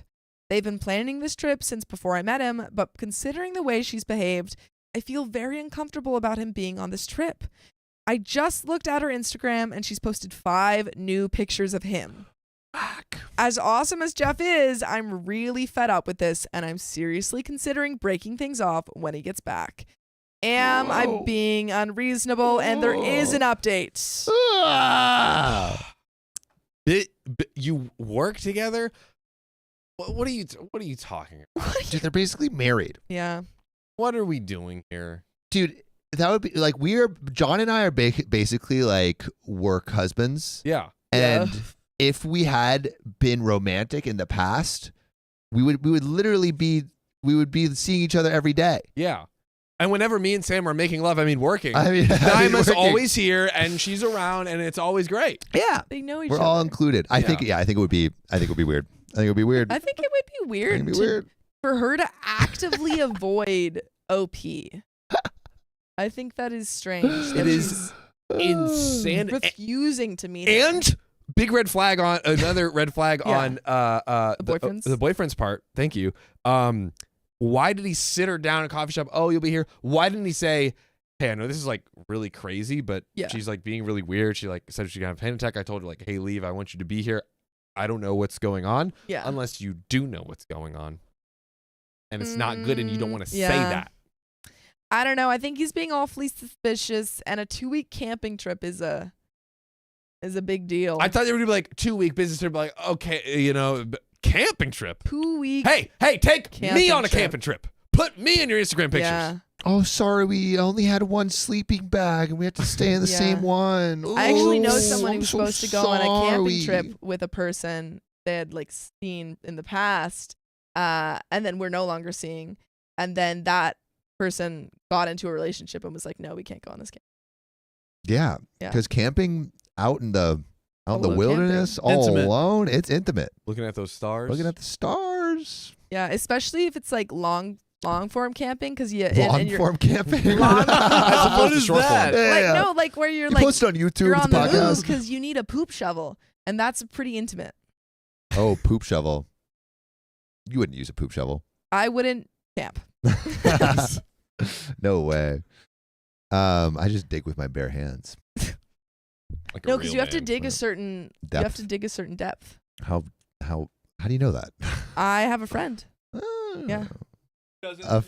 They've been planning this trip since before I met him, but considering the way she's behaved, I feel very uncomfortable about him being on this trip. I just looked at her Instagram and she's posted 5 new pictures of him. As awesome as Jeff is, I'm really fed up with this and I'm seriously considering breaking things off when he gets back. Am I being unreasonable? And there is an update. You work together? What are you talking about? Dude, they're basically married. Yeah. What are we doing here? Dude, that would be like John and I are basically like work husbands. Yeah. And if we had been romantic in the past, we would literally be seeing each other every day. Yeah. And whenever me and Sam are making love, I mean working. Naima's always here and she's around and it's always great. Yeah. They know each other. We're all included. I think it would be weird. I think it would be weird. I think it would be weird, for her to actively avoid OP. I think that is strange. It is insane. Refusing to meet and big red flag on another red flag on the boyfriend's part. Thank you. Why did he sit her down at a coffee shop? Oh, you'll be here. Why didn't he say, hey, I know this is like really crazy, but she's like being really weird. She like said she's gonna have a panic attack. I told her like, hey, leave. I want you to be here. I don't know what's going on. Yeah. Unless you do know what's going on. And it's not good and you don't want to say that. I don't know. I think he's being awfully suspicious, and a 2-week camping trip is a big deal. I thought they were gonna be like 2-week business trip, like, okay, camping trip. 2 weeks. Hey, take me on a camping trip. Put me in your Instagram pictures. Yeah. Oh, sorry, we only had one sleeping bag and we had to stay in the same one. I actually know someone who was supposed to go on a camping trip with a person they had like seen in the past, and then we're no longer seeing. And then that person got into a relationship and was like, no, we can't go on this camp. Yeah. Because camping out in the wilderness camping. all Intimate. alone, it's intimate. Looking at those stars. Looking at the stars. Yeah, especially if it's like long form camping, because Long form camping. What is that? Like where you're you like post it on YouTube. you're It's on a the move podcast. because you need a poop shovel, and that's pretty intimate. Oh, poop shovel. You wouldn't use a poop shovel. I wouldn't camp. No way. I just dig with my bare hands. Like No, because you have to dig a certain Depth. You have to dig a certain depth. How do you know that? I have a friend. Oh. Yeah. A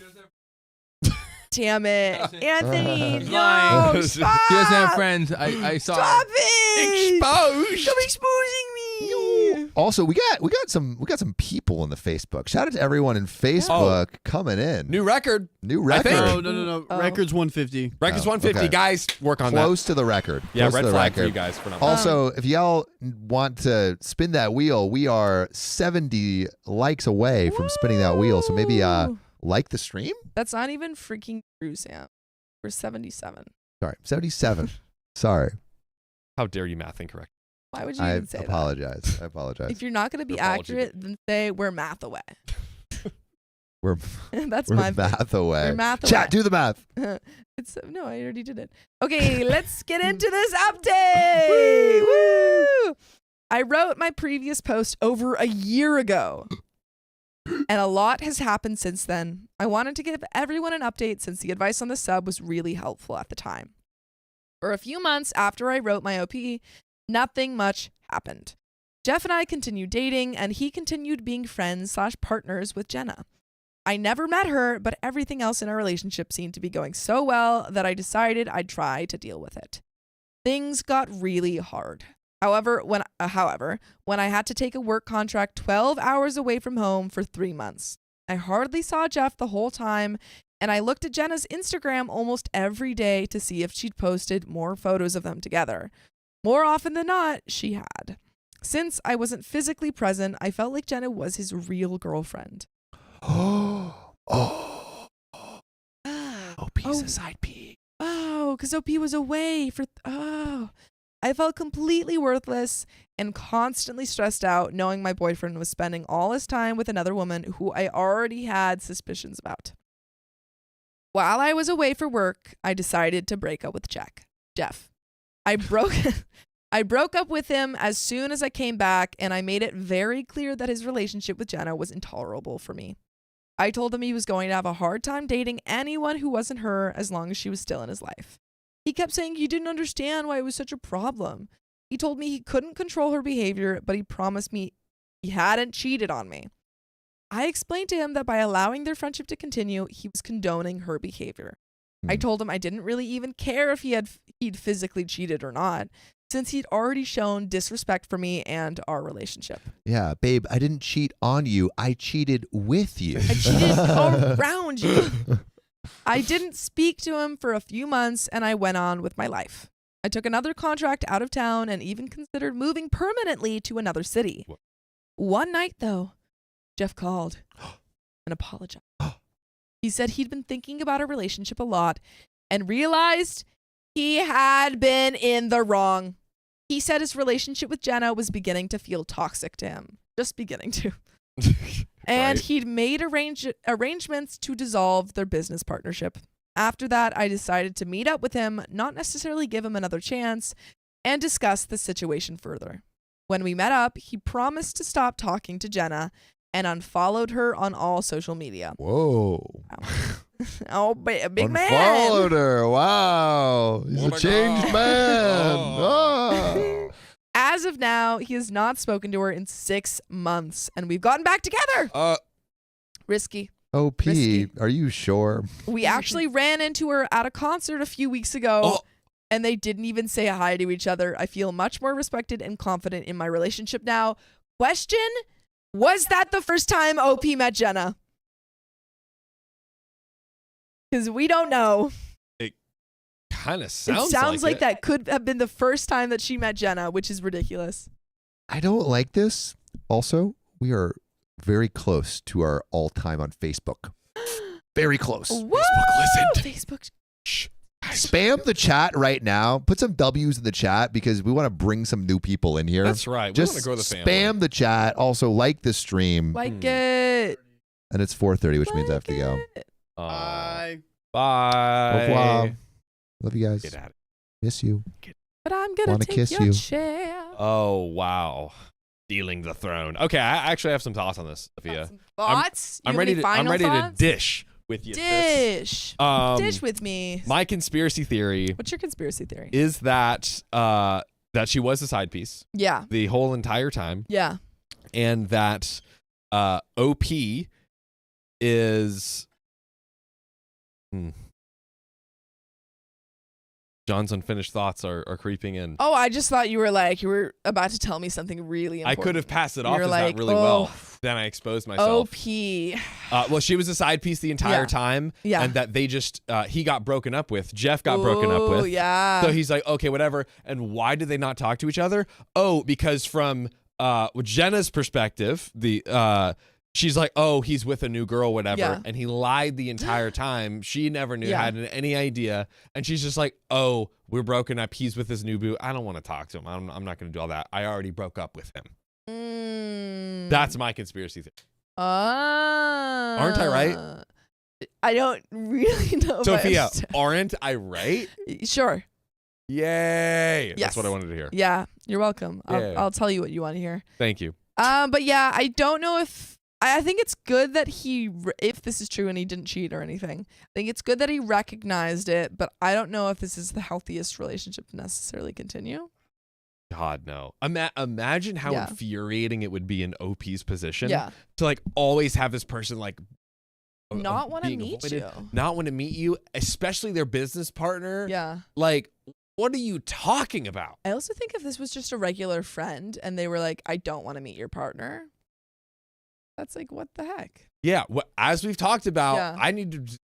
Damn it, Anthony! He's No, lying. stop! He doesn't have friends. I saw. Stop it! Exposed. Stop exposing me! Also, we got some people in the Facebook. Shout out to everyone in Facebook coming in. New record. New record. No. Oh. Record's 150. Record's Oh, 150. okay. Guys, work on Close to the record. that. Yeah, Close red to the flag for record. you guys for not. Also, if y'all want to spin that wheel, we are 70 likes away from spinning that wheel. So maybe Woo! like the stream? That's not even freaking true, Sam. We're 77. Sorry, 77. Sorry. How dare you math incorrect? Why would you I even say apologize. I that? apologize. If you're not going to be Your apology. accurate, then say we're math away. We're That's we're my math away. We're math Chat, away. do the math. No, I already did it. Okay, let's get into this update. Woo! I wrote my previous post over a year ago, and a lot has happened since then. I wanted to give everyone an update since the advice on the sub was really helpful at the time. For a few months after I wrote my OP, nothing much happened. Jeff and I continued dating, and he continued being friends/partners with Jenna. I never met her, but everything else in our relationship seemed to be going so well that I decided I'd try to deal with it. Things got really hard. However, when I had to take a work contract 12 hours away from home for 3 months, I hardly saw Jeff the whole time, and I looked at Jenna's Instagram almost every day to see if she'd posted more photos of them together. More often than not, she had. Since I wasn't physically present, I felt like Jenna was his real girlfriend. OP's a side P. Oh, because OP was away for... I felt completely worthless and constantly stressed out knowing my boyfriend was spending all his time with another woman who I already had suspicions about. While I was away for work, I decided to break up with Jeff. I broke up with him as soon as I came back, and I made it very clear that his relationship with Jenna was intolerable for me. I told him he was going to have a hard time dating anyone who wasn't her as long as she was still in his life. He kept saying he didn't understand why it was such a problem. He told me he couldn't control her behavior, but he promised me he hadn't cheated on me. I explained to him that by allowing their friendship to continue, he was condoning her behavior. I told him I didn't really even care if he'd physically cheated or not, since he'd already shown disrespect for me and our relationship. Yeah, babe, I didn't cheat on you. I cheated with you. I cheated around you. I didn't speak to him for a few months and I went on with my life. I took another contract out of town and even considered moving permanently to another city. One night, though, Jeff called and apologized. He said he'd been thinking about our relationship a lot and realized he had been in the wrong. He said his relationship with Jenna was beginning to feel toxic to him. Just beginning to. And he'd made arrangements to dissolve their business partnership. After that, I decided to meet up with him, not necessarily give him another chance, and discuss the situation further. When we met up, he promised to stop talking to Jenna and unfollowed her on all social media. Whoa. Wow. Oh, big man. Unfollowed her. Wow. He's a changed man. Oh. As of now, he has not spoken to her in 6 months, and we've gotten back together. Risky. OP, Risky. Are you sure? We actually ran into her at a concert a few weeks ago, and they didn't even say hi to each other. I feel much more respected and confident in my relationship now. Question, was that the first time OP met Jenna? Because we don't know. It kind of sounds, It sounds like it. that could have been the first time that she met Jenna, which is ridiculous. I don't like this. Also, we are very close to our all-time on Facebook. Very close. Whoa! Facebook, listen. Facebook. Shh. Spam the chat right now. Put some W's in the chat because we want to bring some new people in here. That's right. We Just want to grow the family. spam the chat. Also, like the stream. Like it. And it's 4:30, which means I have to go. it. Bye. Au revoir. Love you guys. Get at it. Miss you. But I'm going to Wanna take kiss your you. chair. Oh, wow. Stealing the throne. Okay, I actually have some thoughts on this, Sophia. Thoughts? I'm ready to dish with you. Dish. Sis. Dish with me. My conspiracy theory What's your conspiracy theory? is that that she was a side piece Yeah. the whole entire time, Yeah. and that OP is John's unfinished thoughts are creeping in. Oh, I just thought you were about to tell me something really important. I could have passed it off You're as like, that really well. Then I exposed myself. OP. Well, she was a side piece the entire time, and that they just he got broken up with. Jeff got broken up with. Yeah. So he's like, okay, whatever. And why did they not talk to each other? Oh, because from Jenna's perspective, she's like, oh, he's with a new girl, whatever. Yeah. And he lied the entire time. She never knew, had any idea. And she's just like, oh, we're broken up. He's with his new boo. I don't want to talk to him. I'm not going to do all that. I already broke up with him. That's my conspiracy theory. Aren't I right? I don't really know. Sophia, aren't I right? Sure. Yay. Yes. That's what I wanted to hear. Yeah, you're welcome. Yeah. I'll tell you what you want to hear. Thank you. But yeah, I don't know if I think it's good that if this is true and he didn't cheat or anything. I think it's good that he recognized it, but I don't know if this is the healthiest relationship to necessarily continue. God, no. Imagine how infuriating it would be in OP's position to like always have this person like not want to meet you. Not want to meet you, especially their business partner. Yeah. Like, what are you talking about? I also think if this was just a regular friend and they were like, I don't want to meet your partner, that's like, what the heck? Yeah. As we've talked about,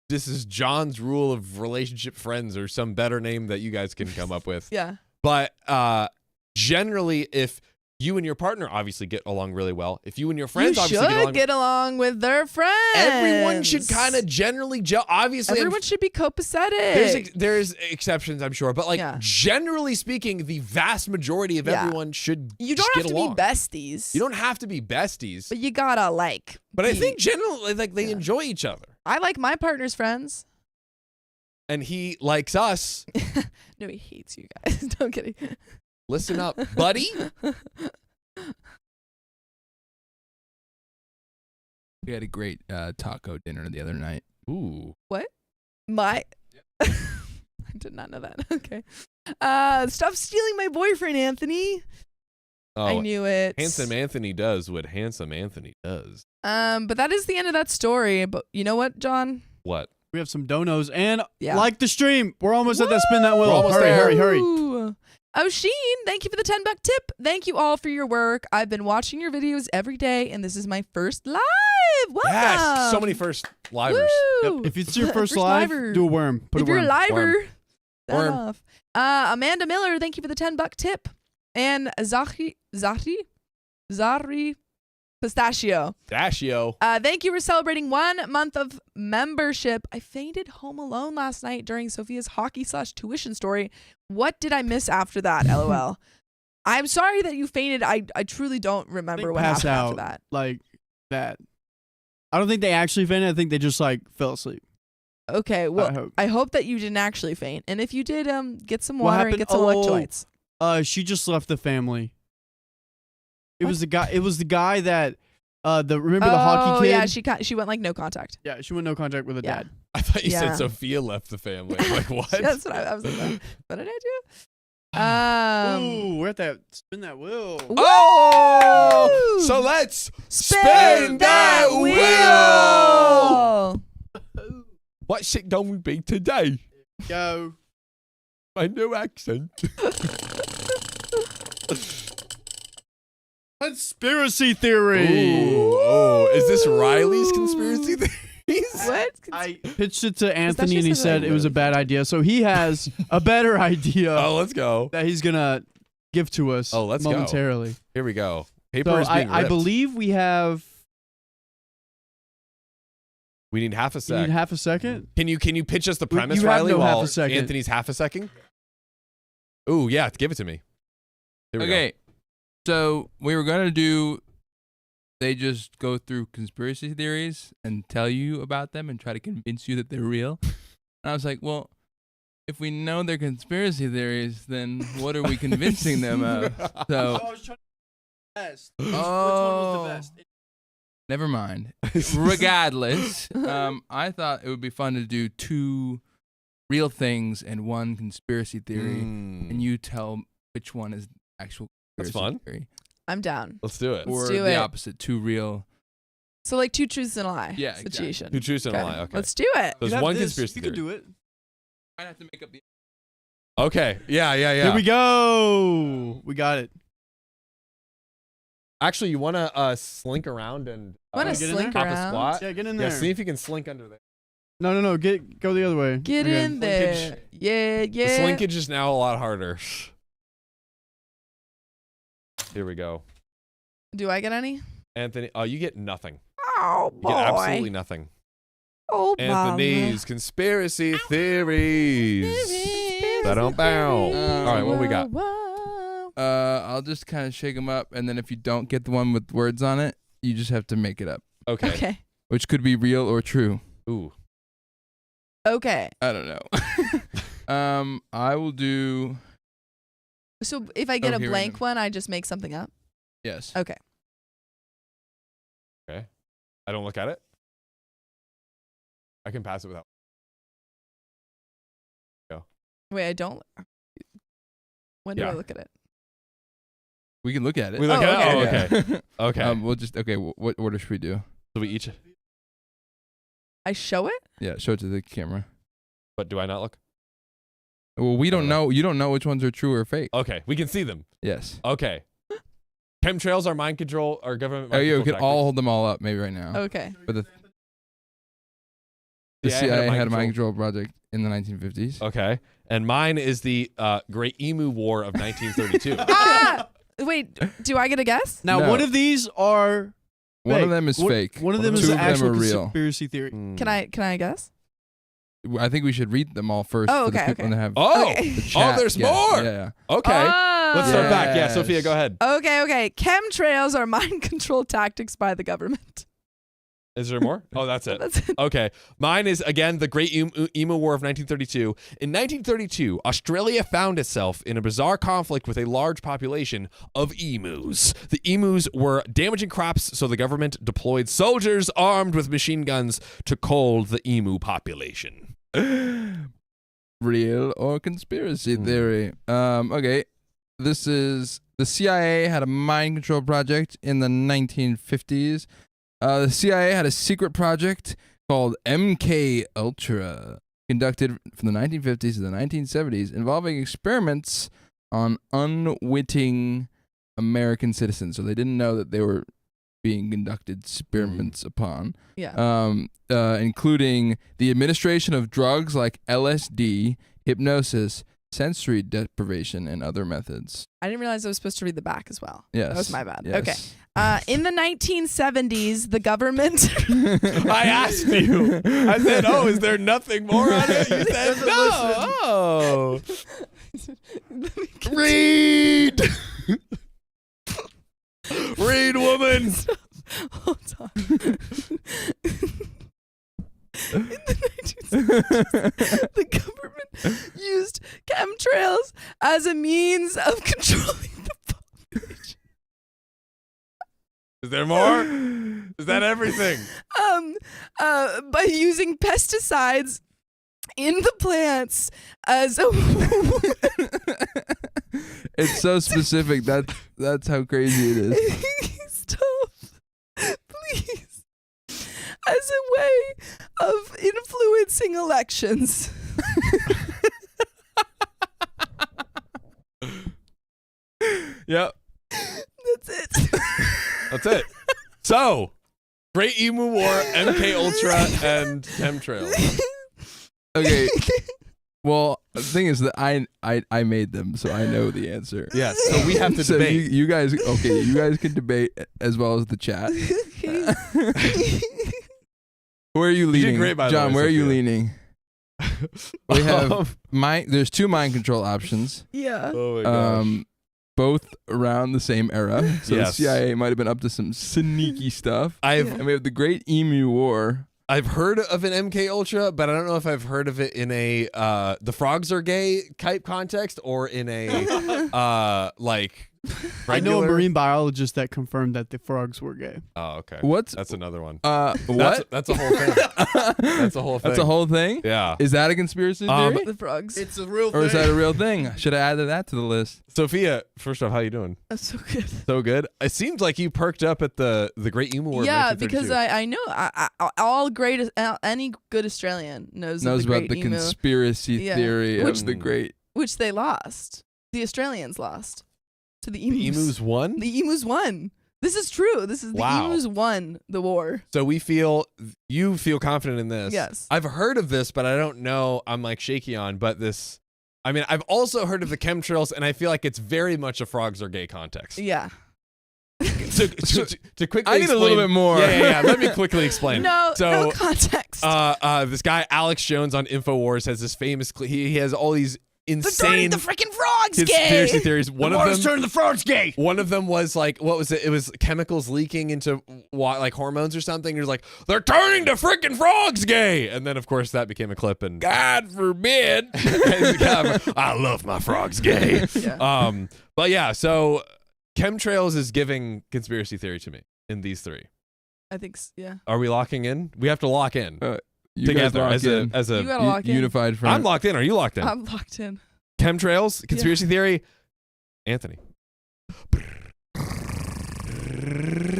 this is John's rule of relationship friends or some better name that you guys can come up with. Yeah. But generally, if you and your partner obviously get along really well, if you and your friends obviously get along with their friends, everyone should kind of generally obviously everyone should be copacetic. There's exceptions, I'm sure, but like generally speaking, the vast majority of everyone should. You don't have to be besties. You don't have to be besties, but you gotta like. But I think generally, like they enjoy each other. I like my partner's friends, and he likes us. No, he hates you guys. Don't kidding. Listen up, buddy. We had a great taco dinner the other night. Ooh. What? I did not know that. Okay. Stop stealing my boyfriend, Anthony. Oh, I knew it. Handsome Anthony does what handsome Anthony does. But that is the end of that story. But you know what, John? What? We have some donos and like the stream. We're almost at that spin that wheel. We're almost Hurry. Ooh. Sheen, thank you for the $10 tip. Thank you all for your work. I've been watching your videos every day, and this is my first live. Welcome. Yes, so many first livers. Woo. If it's your first live, liver. do a worm. Put If a you're worm. a liver, that Worm. off. Amanda Miller, thank you for the $10 tip. And Zahri Pistachio. Dashio. Thank you for celebrating 1 month of membership. I fainted home alone last night during Sophia's hockey/tuition story. What did I miss after that? LOL. I'm sorry that you fainted. I truly don't remember what pass happened out after that. like that. I don't think they actually fainted. I think they just like fell asleep. Okay, well, I hope that you didn't actually faint. And if you did, get some water and get some electrolytes. She just left the family. It What? was the guy. It was the guy that remember the hockey kid? Oh yeah, she went like no contact. Yeah, she went no contact with her Yeah. dad. I thought you Yeah. said Sophia left the family. I'm like, what? That's what I was like. What did I do? Ooh, we're at that spin that wheel. Oh! Woo! So let's Spin that wheel. What shit gonna we be today? Go. My new accent. Conspiracy theory. Ooh, oh, is this Riley's conspiracy theories? What? I pitched it to Anthony and he just said like- it was a bad idea. So he has a better idea Oh, let's go. that he's gonna give to us Oh, let's go. momentarily. Here we go. Paper So is being I ripped. believe we have. We need half a You sec. need half a second. Can you pitch us the premise, you have Riley, no half while a second. Anthony's half a second? Ooh, yeah, give it to me. Here we Okay, so we were gonna do. They just go through conspiracy theories and tell you about them and try to convince you that they're real. And I was like, well, if we know they're conspiracy theories, then what are we convincing them of? So, I was trying to best. Which one was the best? Never mind. Regardless, I thought it would be fun to do 2 real things and 1 conspiracy theory, and you tell which one is actual That's conspiracy fun. theory. I'm down. Let's do it. Or do the it. opposite, 2 real. So like 2 truths and a lie. Yeah, exactly. situation. 2 truths and a lie. Okay. Let's do it. There's You have 1 this. conspiracy You theory. can do it. I have to make up the. Okay. Yeah. Here we go. We got it. Actually, you want to slink around and Want to get in slink hop a around? squat? Yeah, get in Yeah, there. see if you can slink under there. No. Go the other way. Get Okay. in there. Yeah. The slinkage is now a lot harder. Here we go. Do I get any? Anthony, you get nothing. Oh You boy. get absolutely nothing. Oh Anthony's conspiracy theories. Ba-dum, bow. All right, what we got? I'll just kind of shake them up, and then if you don't get the one with words on it, you just have to make it up, Okay. Okay. which could be real or true. Ooh. Okay. I don't know. I will do. So if I get Oh, a here we blank go. one, I just make something up. Yes. Okay. Okay. I don't look at it. I can pass it without. Wait, I don't. When do I Yeah. look at it? We can look at it. We look Oh, at it. Oh, okay. okay. Okay. We'll just what order should we do? So we each. I show it? Yeah, show it to the camera. But do I not look? Well, we don't don't know. know. You don't know which ones are true or fake. Okay. We can see them. Yes. Okay. Chemtrails are mind control or government. Oh Mind yeah, we control could all tactics. hold them all up maybe right now. Okay. But the CIA CIA had a mind control project in the 1950s. Okay. And mine is the Great Emu War of 1932. Ah! Wait, do I get a guess? Now, No. one of these are One fake. of them is fake. One of them Two is of an them actual are real. conspiracy theory. Hmm. Can I guess? I think we should read them all first. Oh, for the okay, people okay. that have Oh. Okay. the chat. there's Yeah, more. Yeah. Okay. Oh. Let's start back. Yeah, Yes. Sophia, go ahead. Okay. Chemtrails are mind control tactics by the government. Is there more? Oh, that's it. That's it. Okay. Mine is, again, the Great Emu War of 1932. In 1932, Australia found itself in a bizarre conflict with a large population of emus. The emus were damaging crops, so the government deployed soldiers armed with machine guns to cull the emu population. Real or conspiracy theory? Okay. This is the CIA had a mind control project in the 1950s. The CIA had a secret project called MK Ultra, conducted from the 1950s to the 1970s, involving experiments on unwitting American citizens, so they didn't know that they were being conducted experiments upon. Yeah. Including the administration of drugs like LSD, hypnosis, sensory deprivation, and other methods. I didn't realize I was supposed to read the back as well. Yes. That was my bad. Yes. Okay. In the 1970s, the government. I asked you. I said, "Oh, is there nothing more on it?" You said, "No." Oh. Read. Read, woman. Hold on. In the 1970s, the government used chemtrails as a means of controlling the population. Is there more? Is that everything? By using pesticides in the plants as a It's so specific. That's how crazy it is. Stop, please. As a way of influencing elections. Yep. That's it. That's it. So, Great Emu War, MK Ultra, and chemtrails. Okay. Well, the thing is that I made them, so I know the answer. Yes. So we have to So debate. you guys can debate as well as the chat. Where are you did leaning, great, by the John? way, Where are you Sophia. leaning? We have There's 2 mind control options. Yeah. Oh my gosh. Both around the same era. So Yes. the CIA might have been up to some sneaky stuff. I've And we have the Great Emu War. I've heard of an MK Ultra, but I don't know if I've heard of it in a the frogs are gay type context or in a like. I know a regular- marine biologist that confirmed that the frogs were gay. Oh, okay. What's That's another one. what? That's a whole thing. That's a whole thing. That's a whole thing? Yeah. Is that a conspiracy theory? The frogs. It's a real Or is that a real thing? Should I add that to the list? Sophia, first off, how you doing? I'm so good. So good. It seems like you perked up at the Great Emu War. of Yeah, 1932. because I know all great any good Australian knows of the about Great the Emu, conspiracy Yeah. theory Which- of the great. which they lost. The Australians lost to the emus. Emus won. The emus won. This is true. This is the Wow. emus won the war. So you feel confident in this. Yes. I've heard of this, but I don't know. I'm like shaky on, but this. I mean, I've also heard of the chemtrails, and I feel like it's very much a frogs are gay context. Yeah. To quickly I need a little explain- bit more. Yeah. Let me quickly explain. No context. This guy Alex Jones on InfoWars has this famous. He has all these They're insane turning the freaking frogs conspiracy gay. theories. One of them turning the frogs gay. One of them was like, what was it? It was chemicals leaking into like hormones or something. You're like, they're turning the freaking frogs gay. And then, of course, that became a clip. And God forbid. I love my frogs gay. Yeah. But yeah, so chemtrails is giving conspiracy theory to me in these 3. I think yeah. Are we locking in? We have to lock in You guys together lock as in. a You gotta lock in. Unified front. I'm locked in. Are you locked in? I'm locked in. Chemtrails, conspiracy theory, Anthony.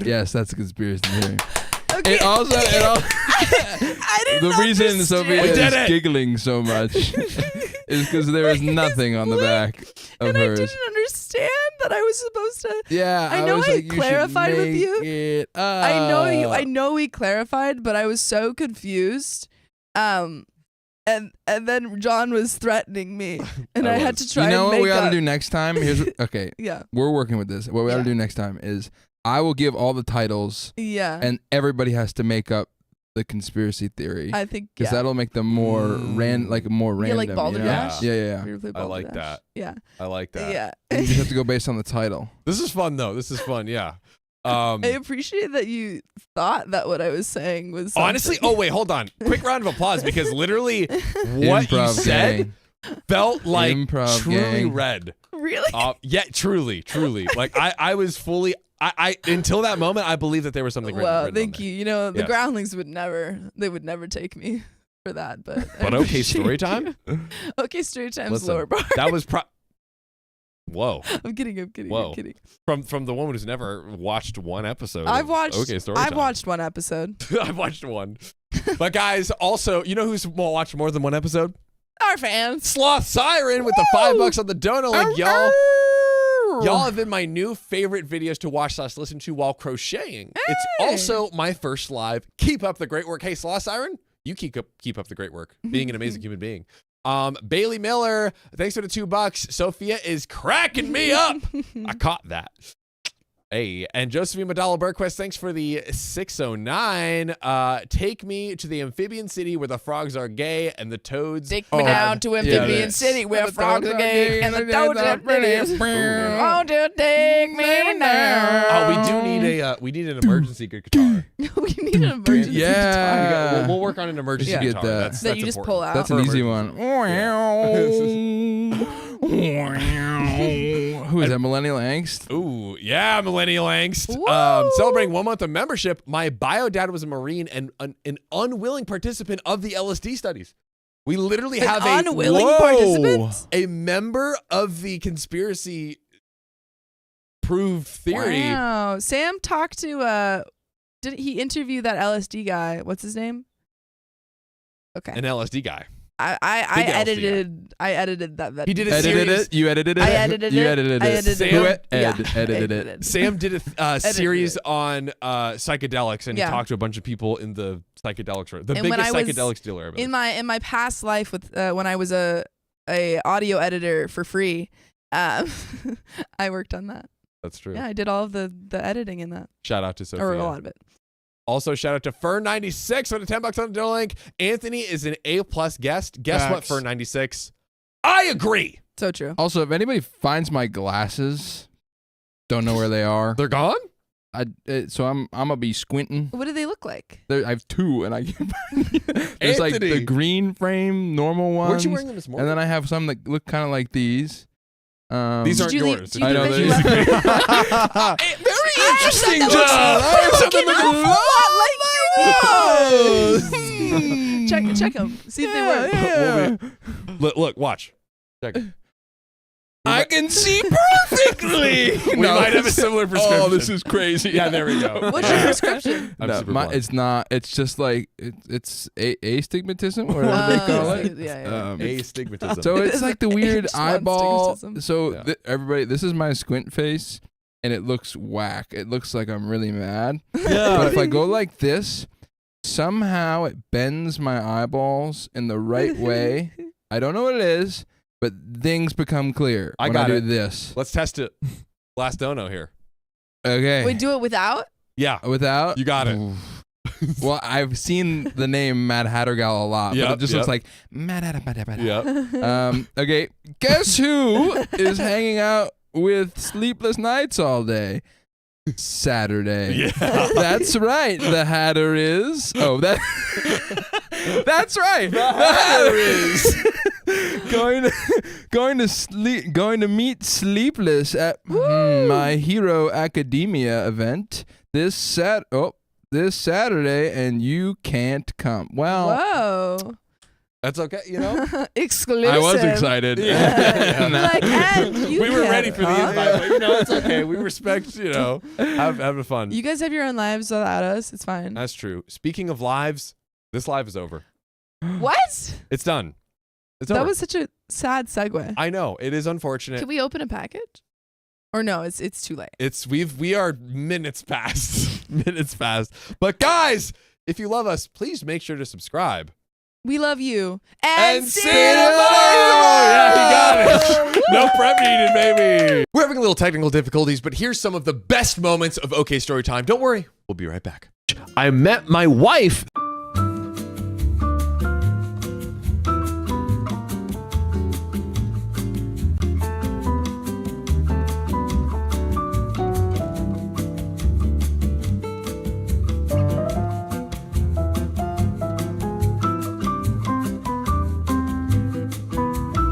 Yes, that's a conspiracy theory. Okay. It also, I didn't the reason understand. Sophia We did is it. giggling so much is because there is nothing on the back of and hers. I didn't understand that I was supposed to. Yeah, I know was I like, you should clarified with make you. it I know you. up. I know we clarified, but I was so confused. And then John was threatening me, and I had to try. You know and what make we ought to up. do next time? Okay, Yeah. we're working with this. What we ought to Yeah. do next time is I will give all the titles, Yeah. and everybody has to make up the conspiracy theory. I think Because yeah. that'll make them more more Yeah, random. like you know? balderdash. Yeah. We play I like balderdash. that. Yeah. I like that. Yeah. And you just have to go based on the title. This is fun though. This is fun. Yeah. I appreciate that you thought that what I was saying was Honestly, something. oh wait, hold on. Quick round of applause because literally what you Improv said gang. felt like Improv truly gang. read. Really? Yeah, truly. Like I was fully. I until that moment I believed that there was something. Well, written thank on there. you. You know, the Yes. groundlings would never take me for that. But I But okay, appreciate story time. you. Okay, story time's Listen, lower bar. That was Whoa. I'm kidding. I'm Whoa. kidding. From the woman who's never watched one episode. I've of watched. Okay, story I've time. watched one episode. I've watched one. But guys, also, you know who's watched more than one episode? Our fans. Sloth Siren with the $5 on the donut. Like, y'all have been my new favorite videos to watch / listen to while crocheting. Hey. It's also my first live. Keep up the great work. Hey, Sloth Siren, you keep up the great work. Being an amazing human being. Bailey Miller, thanks for the $2. Sophia is cracking me up. I caught that. Hey, and Josephine Madala Berquist, thanks for the 609. Take me to the amphibian city where the frogs are gay and the toads. Take me down to amphibian city where frogs are gay and the toads are pretty. Won't you take me down? Oh, we need an emergency good guitar. We need an emergency Yeah. We'll work on an emergency Yeah. guitar. Get that. That's that you just pull out. That's an easy one. Who is that? Millennial Angst? Ooh, yeah, Millennial Angst. Woo! Celebrating 1 month of membership. My bio dad was a Marine and an unwilling participant of the LSD studies. We literally have An unwilling participant? a member of the conspiracy proved theory. Wow. Sam talked to did he interview that LSD guy? What's his name? Okay. An LSD guy. I Big LSD edited that. He did a Edited series. it? You edited it? I edited You it. edited I it. edited Sam- it. Yeah, edited I it. Sam did a series on psychedelics, and he Yeah. talked to a bunch of people in the psychedelics. The And when biggest I was psychedelics dealer ever. In my past life with when I was a audio editor for free, I worked on that. That's true. Yeah, I did all of the editing in that, Shout out to Sophia. or a lot of it. Also, shout out to Fern96 for the $10 on the donor link. Anthony is an A+ guest. Guess what, Facts. Fern96? I agree. So true. Also, if anybody finds my glasses, don't know where they are. They're gone? So I'm gonna be squinting. What do they look like? I have two, and I can't find there's like Anthony. the green frame, normal ones. Weren't you wearing them this morning? And then I have some that look kind of like these. These Did aren't you leave- yours. do you I know think that you that left- Very interesting, that looks John. fucking Check them. See if they work. Look, watch. Check it. I can see perfectly. We might have a similar prescription. Oh, this is crazy. Yeah, there we go. What's your prescription? I'm No, super blind. it's not. It's just like it's astigmatism, or whatever they call it. Yeah. Astigmatism. So it's like the weird H1 eyeball. stigmatism. So Yeah. everybody, this is my squint face, and it looks whack. It looks like I'm really mad. yeah. But if I go like this, somehow it bends my eyeballs in the right way. I don't know what it is, but things become clear I when got I do it. this. Let's test it. Last dono here. Okay. Wait, do it without? Yeah. Without? You got it. Oof. Well, I've seen the name Mad Hattergal a lot, but Yep, it just yep. looks like Mad Hatter. Yeah. Okay, guess who is hanging out with sleepless nights all day? Saturday. Yeah. That's right. The Hatter is. Oh, that. That's right. The Hatter is going to meet Sleepless at My Hero Academia event this Saturday, and you can't come. Well, Whoa. That's okay, you know? Exclusive. I was excited. Yeah. Like, and you We were can't ready for the come. invite, but you know, it's okay. We respect, having fun. You guys have your own lives without us. It's fine. That's true. Speaking of lives, this live is over. What? It's done. It's over. That was such a sad segue. I know. It is unfortunate. Can we open a package? Or no, it's too late. We are minutes past. Minutes past. But guys, if you love us, please make sure to subscribe. We love you. And see you tomorrow! Yeah, he got it. No prep needed, baby. We're having a little technical difficulties, but here's some of the best moments of OK Storytime. Don't worry, we'll be right back. I met my wife